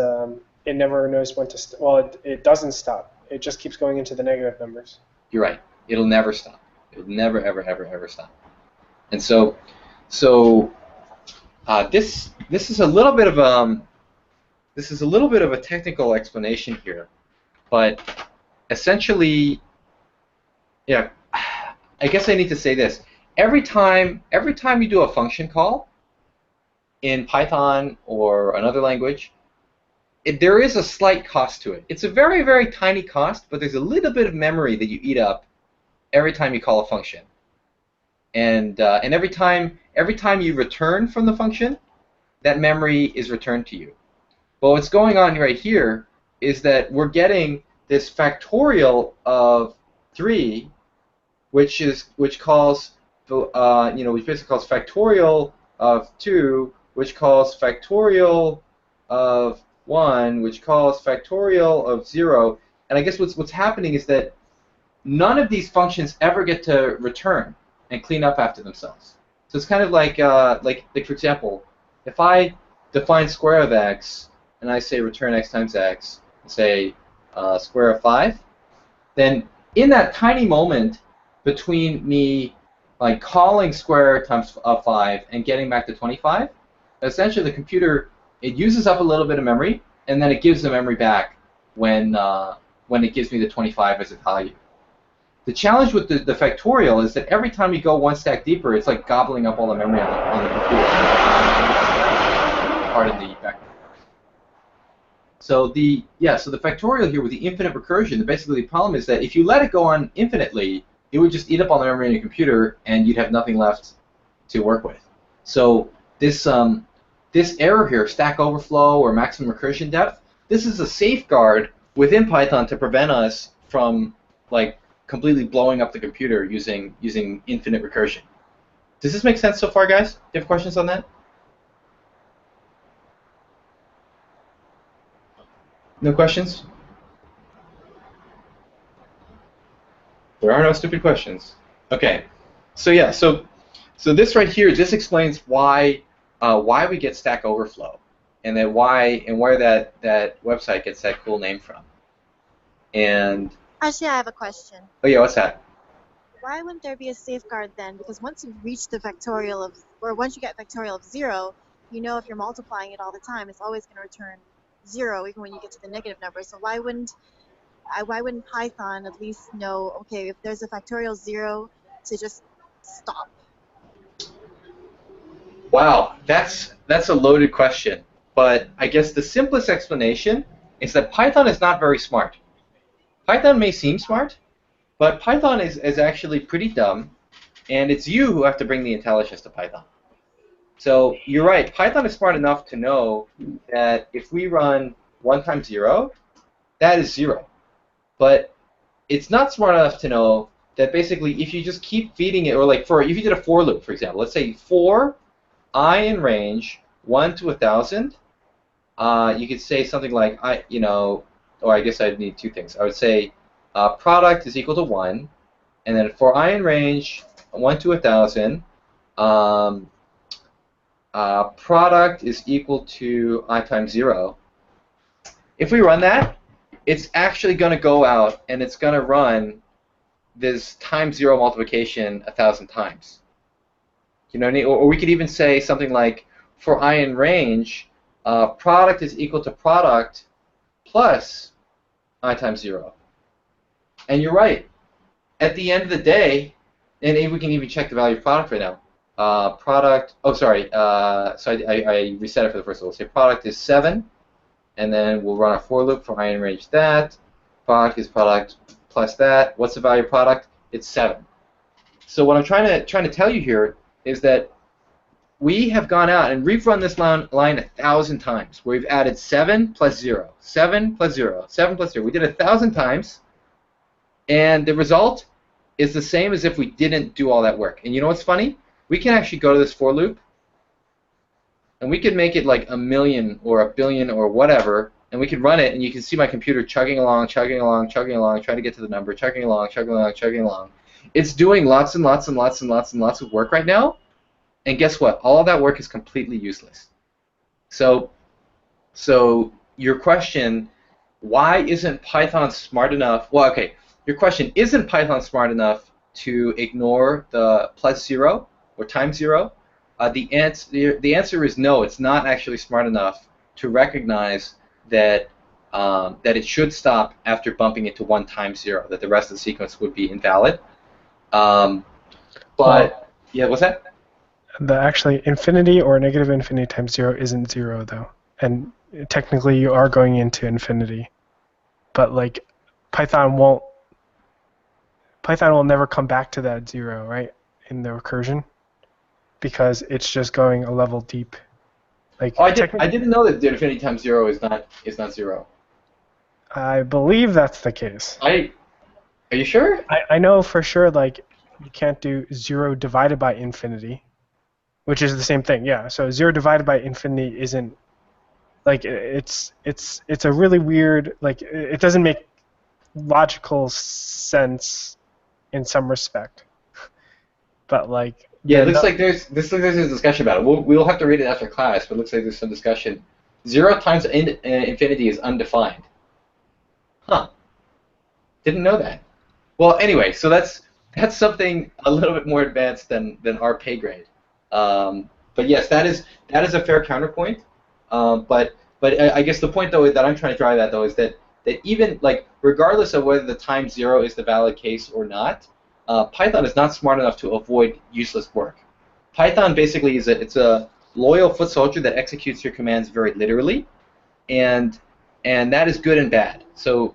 Speaker 3: it never knows when to well, it doesn't stop. It just keeps going into the negative numbers.
Speaker 2: You're right. It'll never stop. It'll never, ever, ever, ever stop. And so this is a little bit of a technical explanation here, but essentially, yeah, I guess I need to say this. Every time you do a function call in Python or another language, there is a slight cost to it. It's a very, very tiny cost, but there's a little bit of memory that you eat up every time you call a function. And every time you return from the function, that memory is returned to you. But what's going on right here is that we're getting this factorial of 3, which calls which basically calls factorial of 2, which calls factorial of 1, which calls factorial of 0. And I guess what's happening is that none of these functions ever get to return and clean up after themselves. So it's kind of like for example, if I define square of x and I say return x times x, and say square of 5, then in that tiny moment between me like calling square times of 5 and getting back to 25, essentially the computer, it uses up a little bit of memory, and then it gives the memory back when it gives me the 25 as a value. The challenge with the factorial is that every time you go one stack deeper, it's like gobbling up all the memory on the computer. Part of the vector. So the factorial here with the infinite recursion, basically the problem is that if you let it go on infinitely, it would just eat up all the memory in your computer, and you'd have nothing left to work with. So this error here, stack overflow or maximum recursion depth, this is a safeguard within Python to prevent us from like completely blowing up the computer using infinite recursion. Does this make sense so far, guys? Do you have questions on that? No questions? There are no stupid questions. Okay. So yeah, so this right here, this explains why we get Stack Overflow, and then where that website gets that cool name from. And
Speaker 5: Actually, I have a question.
Speaker 2: oh yeah, what's that?
Speaker 5: Why wouldn't there be a safeguard then? Because once you reach the factorial of, or once you get factorial of 0, you know if you're multiplying it all the time, it's always going to return 0, even when you get to the negative number. So why wouldn't Python at least know, okay, if there's a factorial 0, to just stop?
Speaker 2: Wow, that's a loaded question. But I guess the simplest explanation is that Python is not very smart. Python may seem smart, but Python is actually pretty dumb, and it's you who have to bring the intelligence to Python. So you're right, Python is smart enough to know that if we run 1 times 0, that is 0. But it's not smart enough to know that basically if you just keep feeding it, or like if you did a for loop, for example, let's say for I in range 1 to 1,000, you could say something like, or I guess I'd need two things. I would say product is equal to 1, and then for I in range 1 to 1,000, product is equal to I times 0. If we run that, it's actually going to go out and it's going to run this times 0 multiplication 1,000 times. You know what I mean? Or we could even say something like, for I in range, product is equal to product plus I times 0. And you're right. At the end of the day, and we can even check the value of product right now. Product, oh sorry, so I reset it for the first one. We'll say product is 7, and then we'll run a for loop for I in range that. Product is product plus that. What's the value of product? It's 7. So what I'm trying to tell you here is that we have gone out and we've run this line 1,000 times, where we've added 7 plus 0, 7 plus 0, 7 plus 0. We did 1,000 times, and the result is the same as if we didn't do all that work. And you know what's funny? We can actually go to this for loop, and we could make it like 1,000,000 or 1,000,000,000 or whatever, and we could run it, and you can see my computer chugging along, chugging along, chugging along, trying to get to the number, chugging along, chugging along, chugging along. It's doing lots and lots and lots and lots and lots of work right now, and guess what? All of that work is completely useless. So your question, why isn't Python smart enough? Well, okay, your question, isn't Python smart enough to ignore the plus 0 or times 0? The answer is no. It's not actually smart enough to recognize that it should stop after bumping it to 1 times 0. That the rest of the sequence would be invalid. Yeah, what's that?
Speaker 3: Actually infinity or negative infinity times 0 isn't 0 though, and technically you are going into infinity, but like Python will never come back to that 0, right, in the recursion, because it's just going a level deep. Like,
Speaker 2: oh, I didn't know that infinity times 0 is not 0.
Speaker 3: I believe that's the case.
Speaker 2: Are you sure?
Speaker 3: I know for sure, like, you can't do 0 divided by infinity, which is the same thing, yeah. So 0 divided by infinity isn't, like, it's a really weird, like, it doesn't make logical sense in some respect. But like,
Speaker 2: yeah, it looks like there's a discussion about it. We'll have to read it after class, but it looks like there's some discussion 0 times infinity is undefined. Huh. Didn't know that. Well, anyway, so that's something a little bit more advanced than our pay grade. But yes, that is a fair counterpoint. But I guess the point though that I'm trying to drive at though is that even like regardless of whether the time 0 is the valid case or not, Python is not smart enough to avoid useless work. Python basically is it's a loyal foot soldier that executes your commands very literally, and that is good and bad. So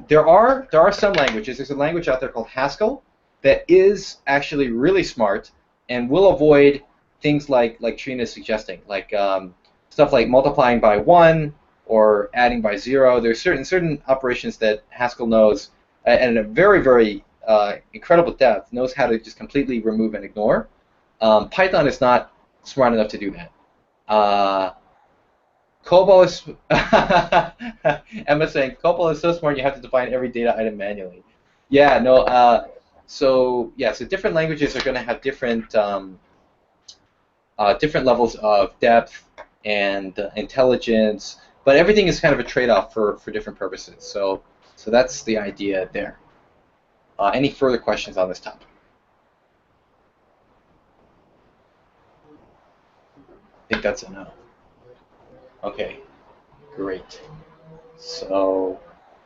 Speaker 2: there are some languages. There's a language out there called Haskell that is actually really smart and will avoid things like Trina is suggesting, like stuff like multiplying by 1 or adding by 0. There's certain operations that Haskell knows at a very, very incredible depth, knows how to just completely remove and ignore. Python is not smart enough to do that. COBOL is Emma saying COBOL is so smart you have to define every data item manually. Yeah, no. So different languages are going to have different different levels of depth and intelligence, but everything is kind of a trade-off for different purposes. So that's the idea there. Any further questions on this topic? I think that's a no. Okay, great. So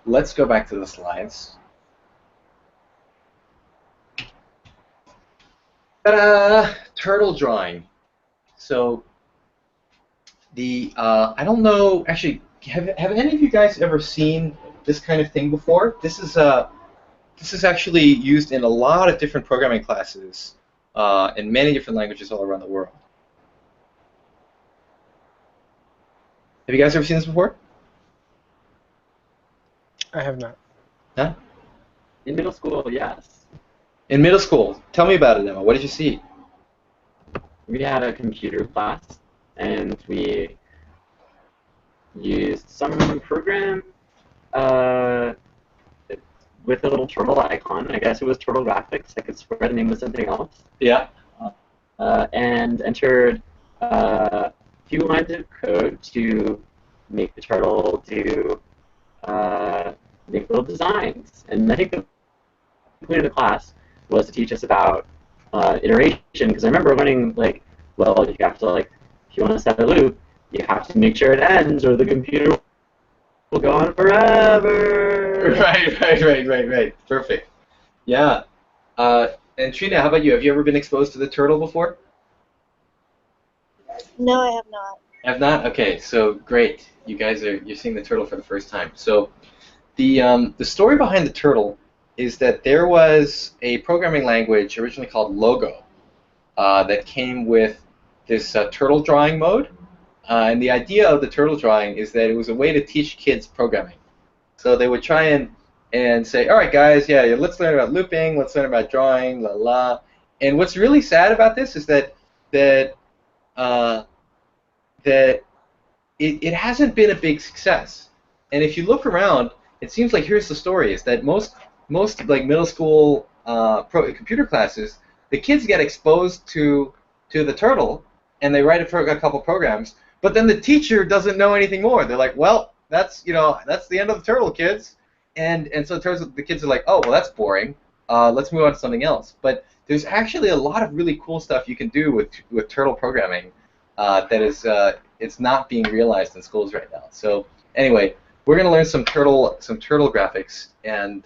Speaker 2: let's go back to the slides. Ta-da! Turtle drawing. So I don't know. Actually, have any of you guys ever seen this kind of thing before? This is actually used in a lot of different programming classes in many different languages all around the world. Have you guys ever seen this before?
Speaker 3: I have not.
Speaker 2: Huh?
Speaker 1: In middle school, yes.
Speaker 2: In middle school. Tell me about it, Emma. What did you see?
Speaker 1: We had a computer class, and we used some program with a little turtle icon. I guess it was Turtle Graphics. I could swear the name was something else.
Speaker 2: Yeah.
Speaker 1: And entered a few lines of code to make the turtle do make little designs. And I think the point of the class was to teach us about iteration, because I remember learning, like, well, you have to, like, if you want to set a loop, you have to make sure it ends, or the computer will go on forever.
Speaker 2: Right. Perfect. Yeah. And Trina, how about you? Have you ever been exposed to the turtle before?
Speaker 5: No, I have not.
Speaker 2: Have not? Okay, so great. You're seeing the turtle for the first time. So the story behind the turtle is that there was a programming language originally called Logo that came with this turtle drawing mode. And the idea of the turtle drawing is that it was a way to teach kids programming. So they would try and say, all right, guys, yeah, let's learn about looping, let's learn about drawing, la la. And what's really sad about this is that it hasn't been a big success. And if you look around, it seems like here's the story: is that most like middle school computer classes, the kids get exposed to the turtle, and they write a couple programs, but then the teacher doesn't know anything more. They're like, well, that's the end of the turtle, kids. And so it turns out the kids are like, oh, well, that's boring. Let's move on to something else. But there's actually a lot of really cool stuff you can do with turtle programming that is it's not being realized in schools right now. So anyway, we're going to learn some turtle graphics, and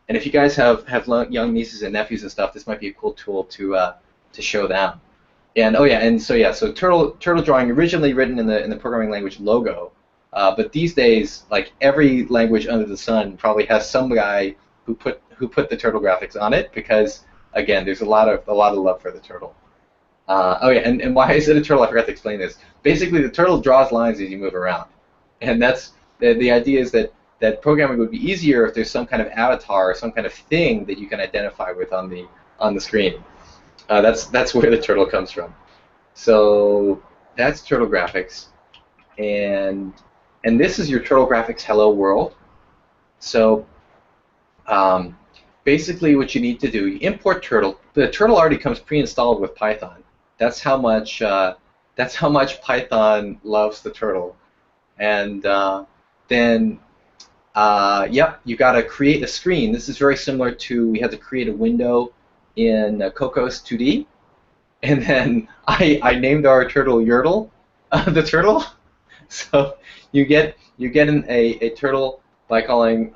Speaker 2: if you guys have young nieces and nephews and stuff, this might be a cool tool to show them. And so turtle drawing, originally written in the programming language Logo, but these days, like, every language under the sun probably has some guy who put the turtle graphics on it, because again, there's a lot of love for the turtle. And why is it a turtle? I forgot to explain this. Basically, the turtle draws lines as you move around, and that's the idea is that programming would be easier if there's some kind of avatar or some kind of thing that you can identify with on the screen. That's where the turtle comes from. So that's turtle graphics, and this is your turtle graphics hello world. So basically, what you need to do, you import turtle. The turtle already comes pre-installed with Python. That's how much That's how much Python loves the turtle. And then, yep, you got to create a screen. This is very similar to we had to create a window in Cocos 2D. And then I named our turtle Yertle, the turtle. So you get a turtle by calling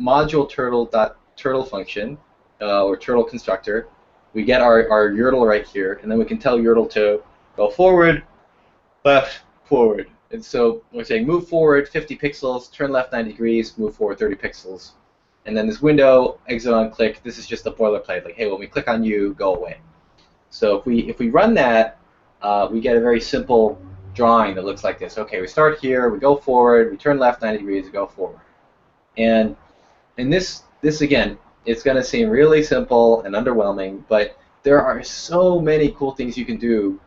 Speaker 2: module turtle function or turtle constructor. We get our Yertle right here, and then we can tell Yertle to go forward, left, forward. And so we're saying move forward 50 pixels, turn left 90 degrees, move forward 30 pixels. And then this window, exit on click, this is just a boilerplate, like, hey, when we click on you, go away. So if we run that, we get a very simple drawing that looks like this. Okay, we start here, we go forward, we turn left 90 degrees, we go forward. And this again, it's going to seem really simple and underwhelming, but there are so many cool things you can do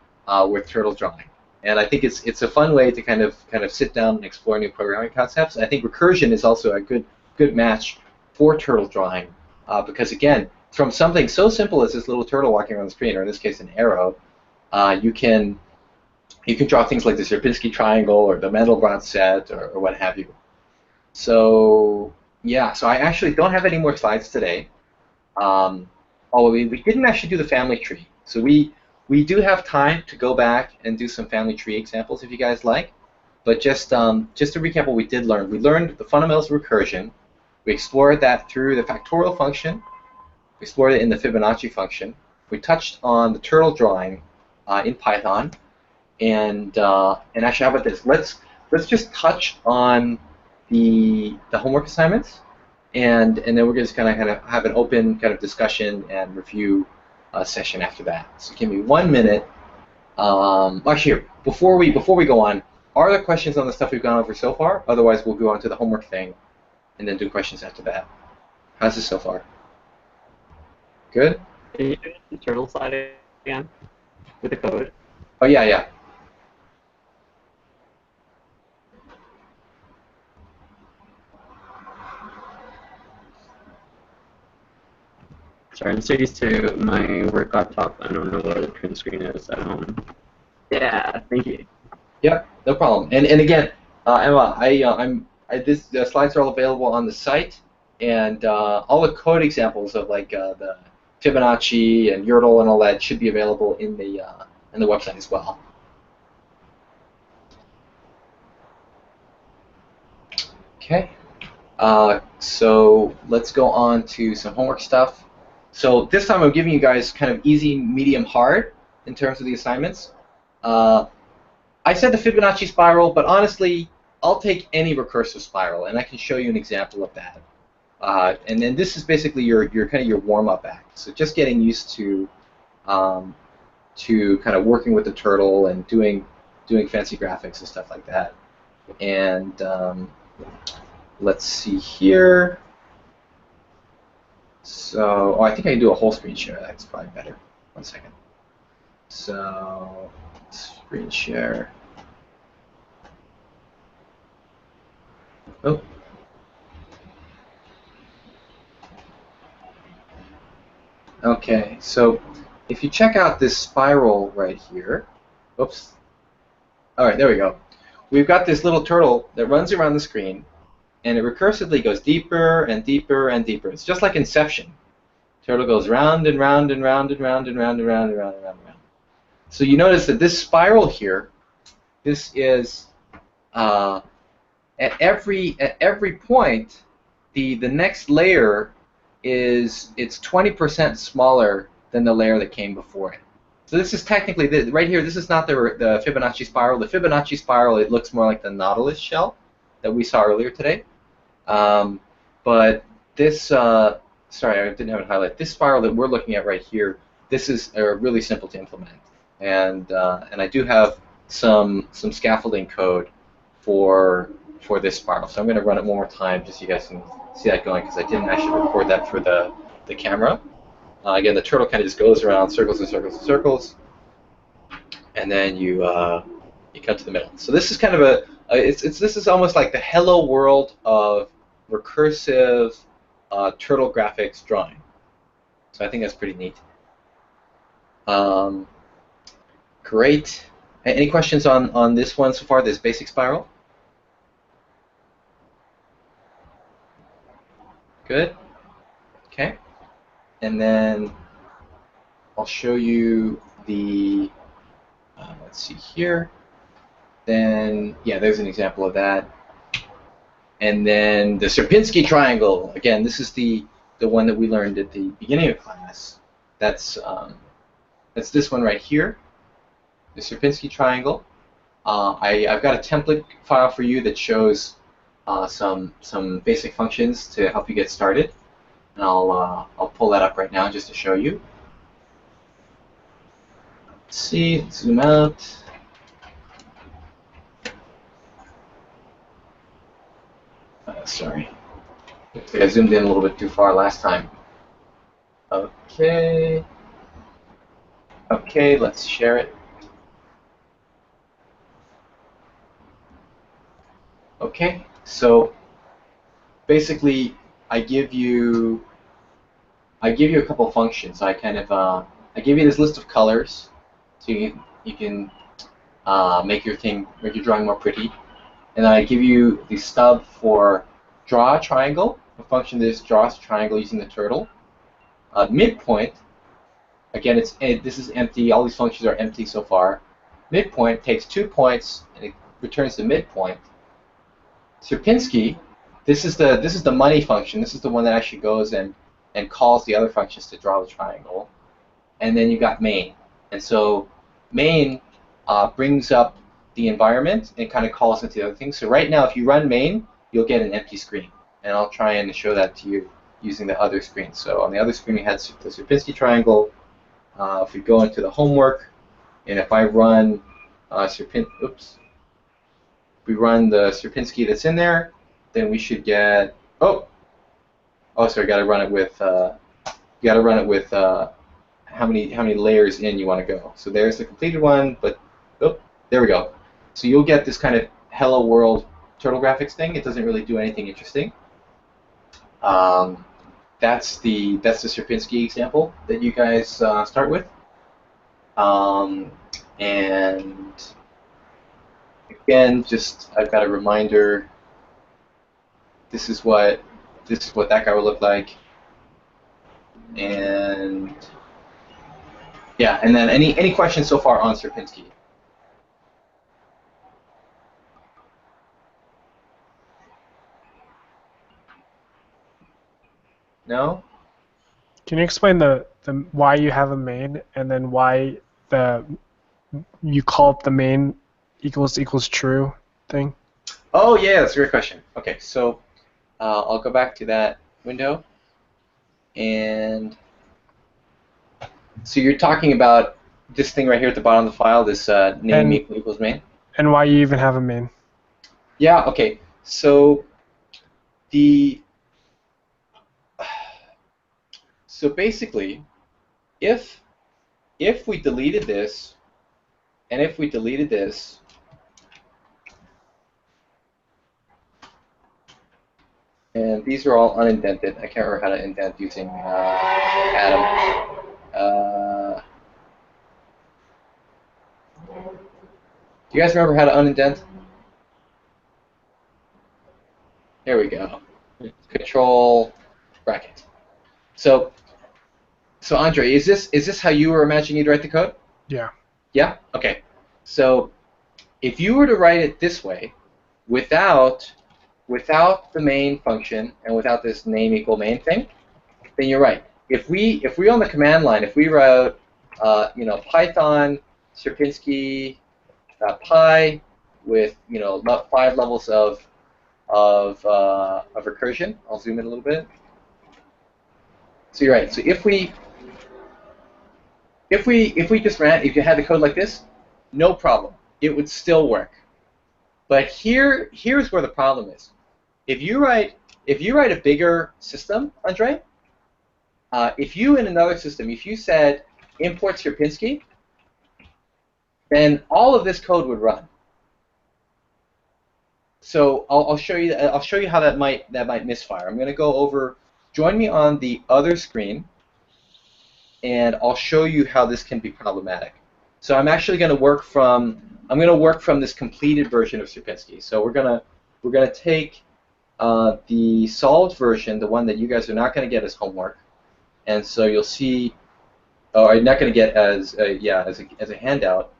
Speaker 2: with turtle drawing. And I think it's a fun way to kind of sit down and explore new programming concepts. I think recursion is also a good match for turtle drawing because again, from something so simple as this little turtle walking around the screen, or in this case an arrow, you can draw things like the Sierpinski triangle or the Mandelbrot set or what have you. So yeah, so I actually don't have any more slides today. Although we didn't actually do the family tree. So we do have time to go back and do some family tree examples if you guys like. But just to recap what we did learn, we learned the fundamentals of recursion. We explored that through the factorial function. We explored it in the Fibonacci function. We touched on the turtle drawing in Python. And actually, how about this? Let's just touch on the homework assignments, and then we're just kind of have an open kind of discussion and review session after that. So give me 1 minute. Actually, here, before we go on, are there questions on the stuff we've gone over so far? Otherwise, we'll go on to the homework thing, and then do questions after that. How's this so far? Good?
Speaker 1: Can you do the turtle slide again with the code?
Speaker 2: Oh, yeah.
Speaker 1: Sorry, I'm so used to my work laptop. I don't know where the print screen is at home. Yeah, thank you.
Speaker 2: Yep, no problem. And again, Emma, the slides are all available on the site, and all the code examples of like the Fibonacci and Yertle and all that should be available in the website as well. Okay, so let's go on to some homework stuff. So this time I'm giving you guys kind of easy, medium, hard in terms of the assignments. I said the Fibonacci spiral, but honestly, I'll take any recursive spiral, and I can show you an example of that. And then this is basically your kind of your warm-up act. So just getting used to kind of working with the turtle and doing fancy graphics and stuff like that. And let's see here. So, I think I can do a whole screen share. That's probably better. 1 second. So, screen share. Oh. Okay, so if you check out this spiral right here, oops. All right, there we go. We've got this little turtle that runs around the screen, and it recursively goes deeper and deeper and deeper. It's just like Inception. Turtle goes round and round and round and round and round and round and round and round and round. So you notice that this spiral here, this is at every point, the next layer it's 20% smaller than the layer that came before it. So this is technically right here. This is not the Fibonacci spiral. The Fibonacci spiral, it looks more like the Nautilus shell that we saw earlier today. But this, sorry, I didn't have it highlighted. This spiral that we're looking at right here, this is really simple to implement, and I do have some scaffolding code for this spiral. So I'm going to run it one more time just so you guys can see that going, because I didn't actually record that for the camera. Again, the turtle kind of just goes around circles and circles and circles, and then you come to the middle. So this is kind of this is almost like the hello world of recursive turtle graphics drawing. So I think that's pretty neat. Great. Any questions on this one so far, this basic spiral? Good. Okay. And then I'll show you the, let's see here. Then, yeah, there's an example of that. And then the Sierpinski triangle. Again, this is the one that we learned at the beginning of class. That's this one right here, the Sierpinski triangle. I've got a template file for you that shows some basic functions to help you get started, and I'll pull that up right now just to show you. Let's see, zoom out. Sorry, I zoomed in a little bit too far last time. Okay. Okay, let's share it. Okay, so basically, I give you a couple functions. I give you this list of colors, so you can make your drawing more pretty, and then I give you the stub for draw a triangle. A function that draws a triangle using the turtle. Midpoint. Again, this is empty. All these functions are empty so far. Midpoint takes 2 points and it returns the midpoint. Sierpinski, this is the money function. This is the one that actually goes and calls the other functions to draw the triangle. And then you got main. And so main brings up the environment and kind of calls into the other things. So right now, if you run main, you'll get an empty screen. And I'll try and show that to you using the other screen. So on the other screen, we had the Sierpinski triangle. If we go into the homework, and if I run if we run the Sierpinski that's in there, then we should get sorry, got to run it with how many layers in you want to go. So there's the completed one, but there we go. So you'll get this kind of hello world turtle graphics thing. It doesn't really do anything interesting. That's the Sierpinski example that you guys start with, and again, just I've got a reminder. This is what that guy would look like, and yeah, and then any questions so far on Sierpinski? No?
Speaker 3: Can you explain the why you have a main and then why you call it the main equals true thing?
Speaker 2: Oh yeah, that's a great question. Okay, so I'll go back to that window, and so you're talking about this thing right here at the bottom of the file, this name equals main.
Speaker 3: And why you even have a main?
Speaker 2: Yeah. Okay. So So basically, if we deleted this, and if we deleted this, and these are all unindented. I can't remember how to indent using Atom. Do you guys remember how to unindent? There we go. Control bracket. So Andre, is this how you were imagining you'd write the code?
Speaker 3: Yeah.
Speaker 2: Yeah? Okay. So if you were to write it this way, without the main function and without this name equal main thing, then you're right. If we on the command line, if we wrote Python Sierpinski pi with 5 levels of recursion, I'll zoom in a little bit. So you're right. So if we just ran, if you had the code like this, no problem. It would still work. But here's where the problem is. If you write a bigger system, Andre, if you in another system, if you said import Sierpinski, then all of this code would run. So I'll show you how that might misfire. I'm going to go over. Join me on the other screen, and I'll show you how this can be problematic. So I'm actually going to work from I'm gonna work from this completed version of Sierpinski. So we're gonna take the solved version, the one that you guys are not gonna get as homework, and so you'll see. Oh, I'm not gonna get as as a handout.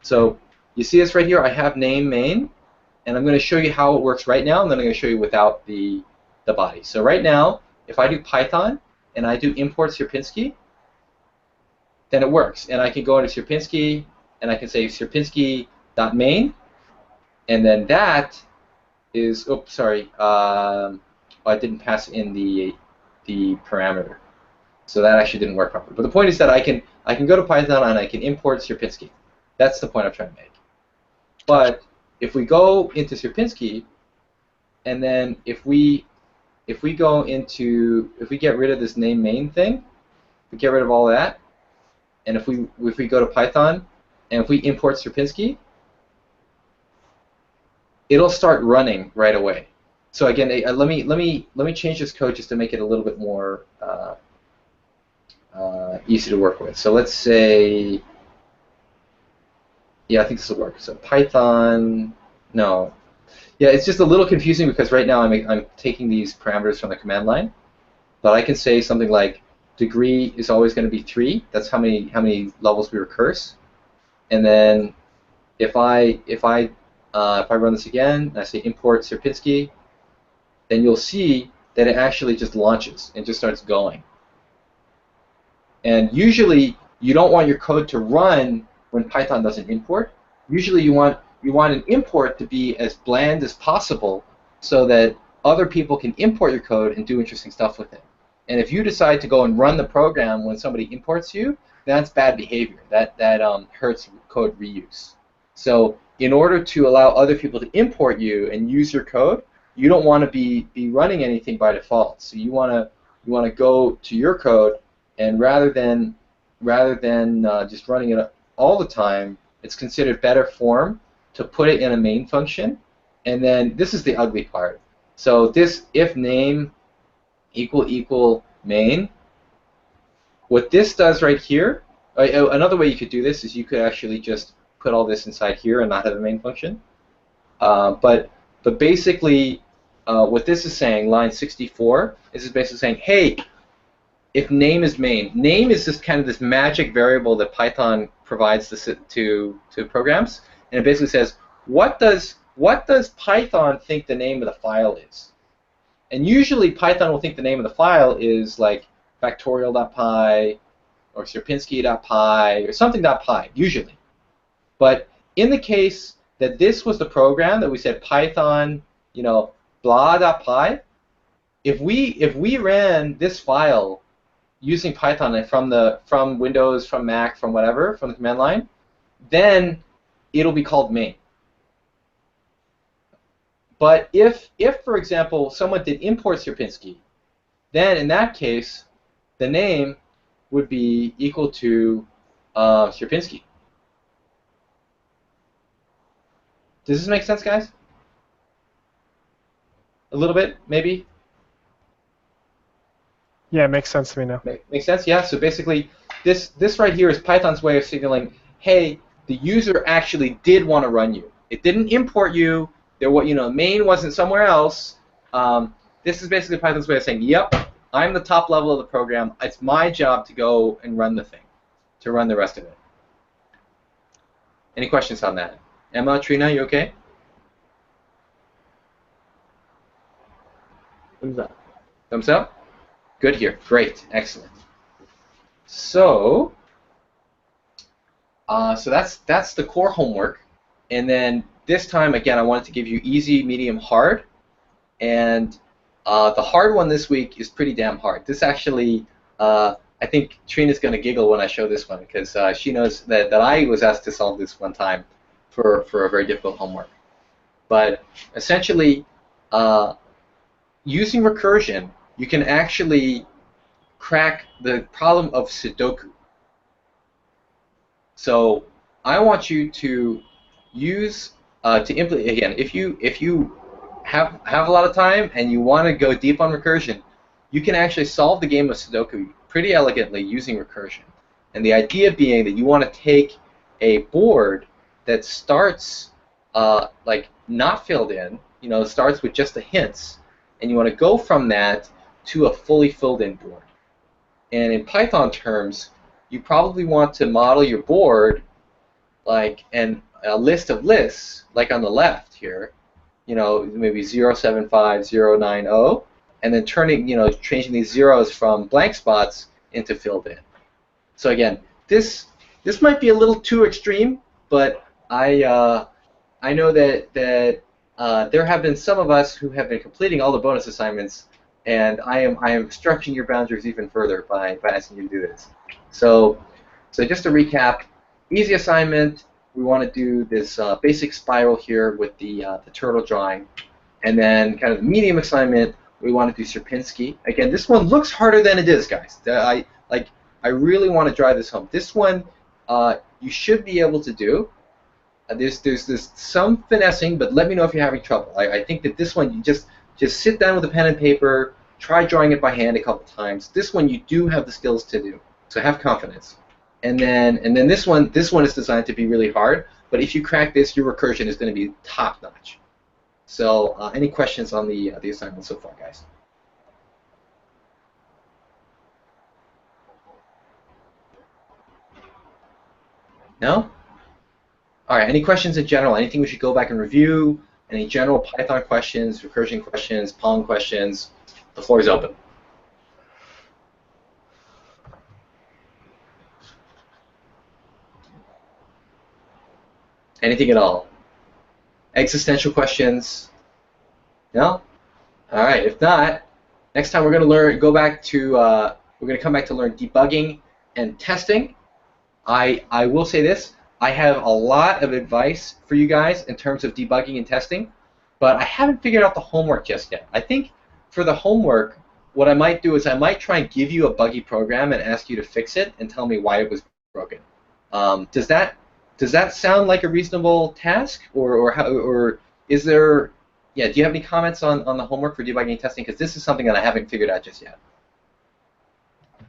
Speaker 2: So you see this right here. I have name main, and I'm gonna show you how it works right now, and then I'm gonna show you without the body. So right now, if I do Python and I do import Sierpinski, then it works. And I can go into Sierpinski, and I can say Sierpinski.main, and then that is, oops, sorry, I didn't pass in the parameter. So that actually didn't work properly. But the point is that I can go to Python and I can import Sierpinski. That's the point I'm trying to make. But if we go into Sierpinski, and then if we go into, if we get rid of this name main thing, we get rid of all that, and if we go to Python and if we import Sierpinski, it'll start running right away. So again, let me change this code just to make it a little bit more easy to work with. So let's say, yeah, I think this will work. So Python, no. Yeah, it's just a little confusing because right now I'm taking these parameters from the command line, but I can say something like degree is always going to be 3. That's how many levels we recurse. And then if I run this again and I say import Sierpinski, then you'll see that it actually just launches and just starts going. And usually you don't want your code to run when Python doesn't import. Usually you want an import to be as bland as possible so that other people can import your code and do interesting stuff with it. And if you decide to go and run the program when somebody imports you, that's bad behavior. That hurts code reuse. So in order to allow other people to import you and use your code, you don't want to be running anything by default. So you want to go to your code, and rather than just running it all the time, it's considered better form to put it in a main function. And then this is the ugly part. So this if name equal main, what this does right here, another way you could do this is you could actually just put all this inside here and not have a main function. But basically, what this is saying, line 64, is basically saying, hey, if name is main, name is just kind of this magic variable that Python provides to programs, and it basically says, what does Python think the name of the file is? And usually Python will think the name of the file is like factorial.py or sierpinski.py or something.py, usually. But in the case that this was the program that we said Python, blah.py, if we ran this file using Python from Windows, from Mac, from whatever, from the command line, then it'll be called main. But if for example, someone did import Sierpinski, then in that case, the name would be equal to Sierpinski. Does this make sense, guys? A little bit, maybe?
Speaker 3: Yeah, it makes sense to me now.
Speaker 2: Makes sense? Yeah. So basically, this right here is Python's way of signaling, hey, the user actually did want to run you. It didn't import you. Main wasn't somewhere else. This is basically Python's way of saying, yep, I'm the top level of the program. It's my job to go and run the thing, to run the rest of it. Any questions on that? Emma, Trina, you okay?
Speaker 1: Thumbs up.
Speaker 2: Thumbs up? Good here. Great. Excellent. So that's the core homework. And then this time, again, I wanted to give you easy, medium, hard. And the hard one this week is pretty damn hard. This actually, I think Trina's going to giggle when I show this one because she knows that I was asked to solve this one time for a very difficult homework. But essentially, using recursion, you can actually crack the problem of Sudoku. So I want you to use to implement, again, if you have a lot of time and you want to go deep on recursion, you can actually solve the game of Sudoku pretty elegantly using recursion. And the idea being that you want to take a board that starts like not filled in, starts with just the hints, and you want to go from that to a fully filled in board. And in Python terms, you probably want to model your board like a list of lists, like on the left here, maybe 075, 090, and then changing these zeros from blank spots into filled in. So again, this might be a little too extreme, but I know that there have been some of us who have been completing all the bonus assignments, and I am stretching your boundaries even further by asking you to do this. So just to recap, easy assignment. We want to do this basic spiral here with the turtle drawing, and then kind of medium assignment. We want to do Sierpinski. Again, this one looks harder than it is, guys. I really want to drive this home. This one you should be able to do. There's some finessing, but let me know if you're having trouble. I think that this one you just sit down with a pen and paper, try drawing it by hand a couple times. This one you do have the skills to do, so have confidence. And then this one is designed to be really hard, but if you crack this, your recursion is going to be top notch. So any questions on the assignment so far, guys? No? All right, any questions in general? Anything we should go back and review? Any general Python questions, recursion questions, Pong questions? The floor is open. Anything at all? Existential questions? No? All right, if not, next time we're going to go back to, we're going to come back to learn debugging and testing. I will say this. I have a lot of advice for you guys in terms of debugging and testing, but I haven't figured out the homework just yet. I think for the homework, what I might do is I might try and give you a buggy program and ask you to fix it and tell me why it was broken. Does that sound like a reasonable task, or is there? Yeah, do you have any comments on the homework for debugging and testing? Because this is something that I haven't figured out just yet.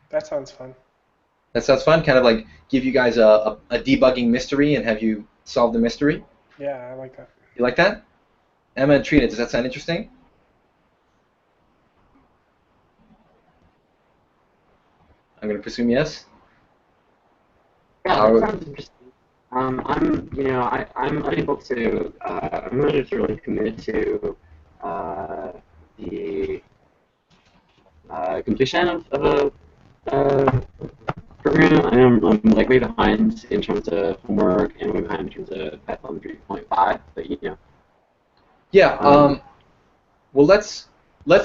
Speaker 3: That sounds fun.
Speaker 2: That sounds fun. Kind of like give you guys a debugging mystery and have you solve the mystery.
Speaker 3: Yeah, I like that.
Speaker 2: You like that? Emma and Trina, does that sound interesting? I'm going to presume yes.
Speaker 1: Yeah, that sounds interesting. I'm unable to. I'm not just really committed to the completion of a program. I'm like way behind in terms of homework and way behind in terms of Python 3.5. But
Speaker 2: Yeah. Well, let's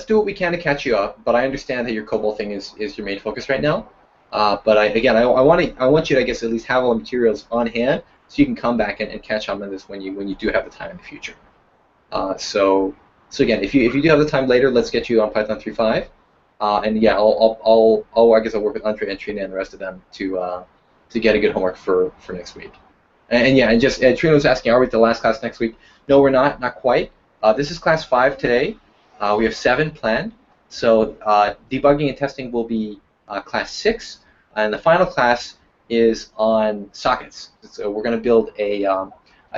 Speaker 2: do what we can to catch you up. But I understand that your COBOL thing is your main focus right now. But I want you to, I guess, at least have all the materials on hand so you can come back and catch up on this when you do have the time in the future. So again, if you do have the time later, let's get you on Python 3.5. And yeah, I guess I'll work with Andre and Trina and the rest of them to get a good homework for next week. And yeah, and just Trina was asking, are we at the last class next week? No, we're not quite. This is class 5 today. We have 7 planned. So debugging and testing will be class 6, and the final class is on sockets. So we're going to build a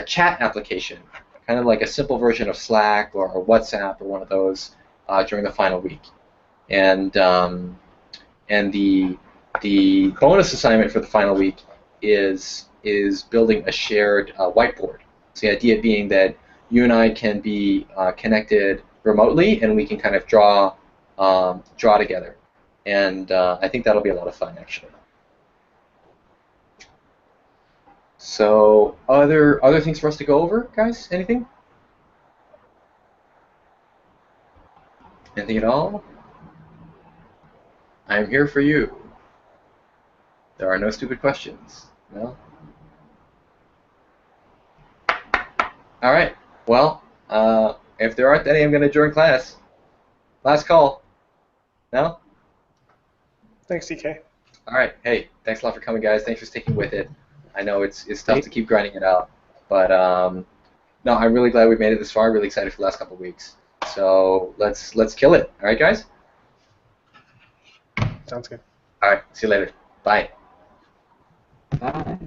Speaker 2: chat application, kind of like a simple version of Slack or WhatsApp or one of those during the final week. And the bonus assignment for the final week is building a shared whiteboard. So the idea being that you and I can be connected remotely, and we can kind of draw together. And I think that'll be a lot of fun, actually. So other things for us to go over, guys? Anything? Anything at all? I am here for you. There are no stupid questions. No? All right. Well, if there aren't any, I'm going to join class. Last call. No?
Speaker 3: Thanks, DK.
Speaker 2: All right. Hey, thanks a lot for coming, guys. Thanks for sticking with it. I know it's tough to keep grinding it out, but no, I'm really glad we made it this far. I'm really excited for the last couple of weeks. So let's kill it. All right, guys?
Speaker 3: Sounds good.
Speaker 2: All right. See you later. Bye.
Speaker 1: Bye.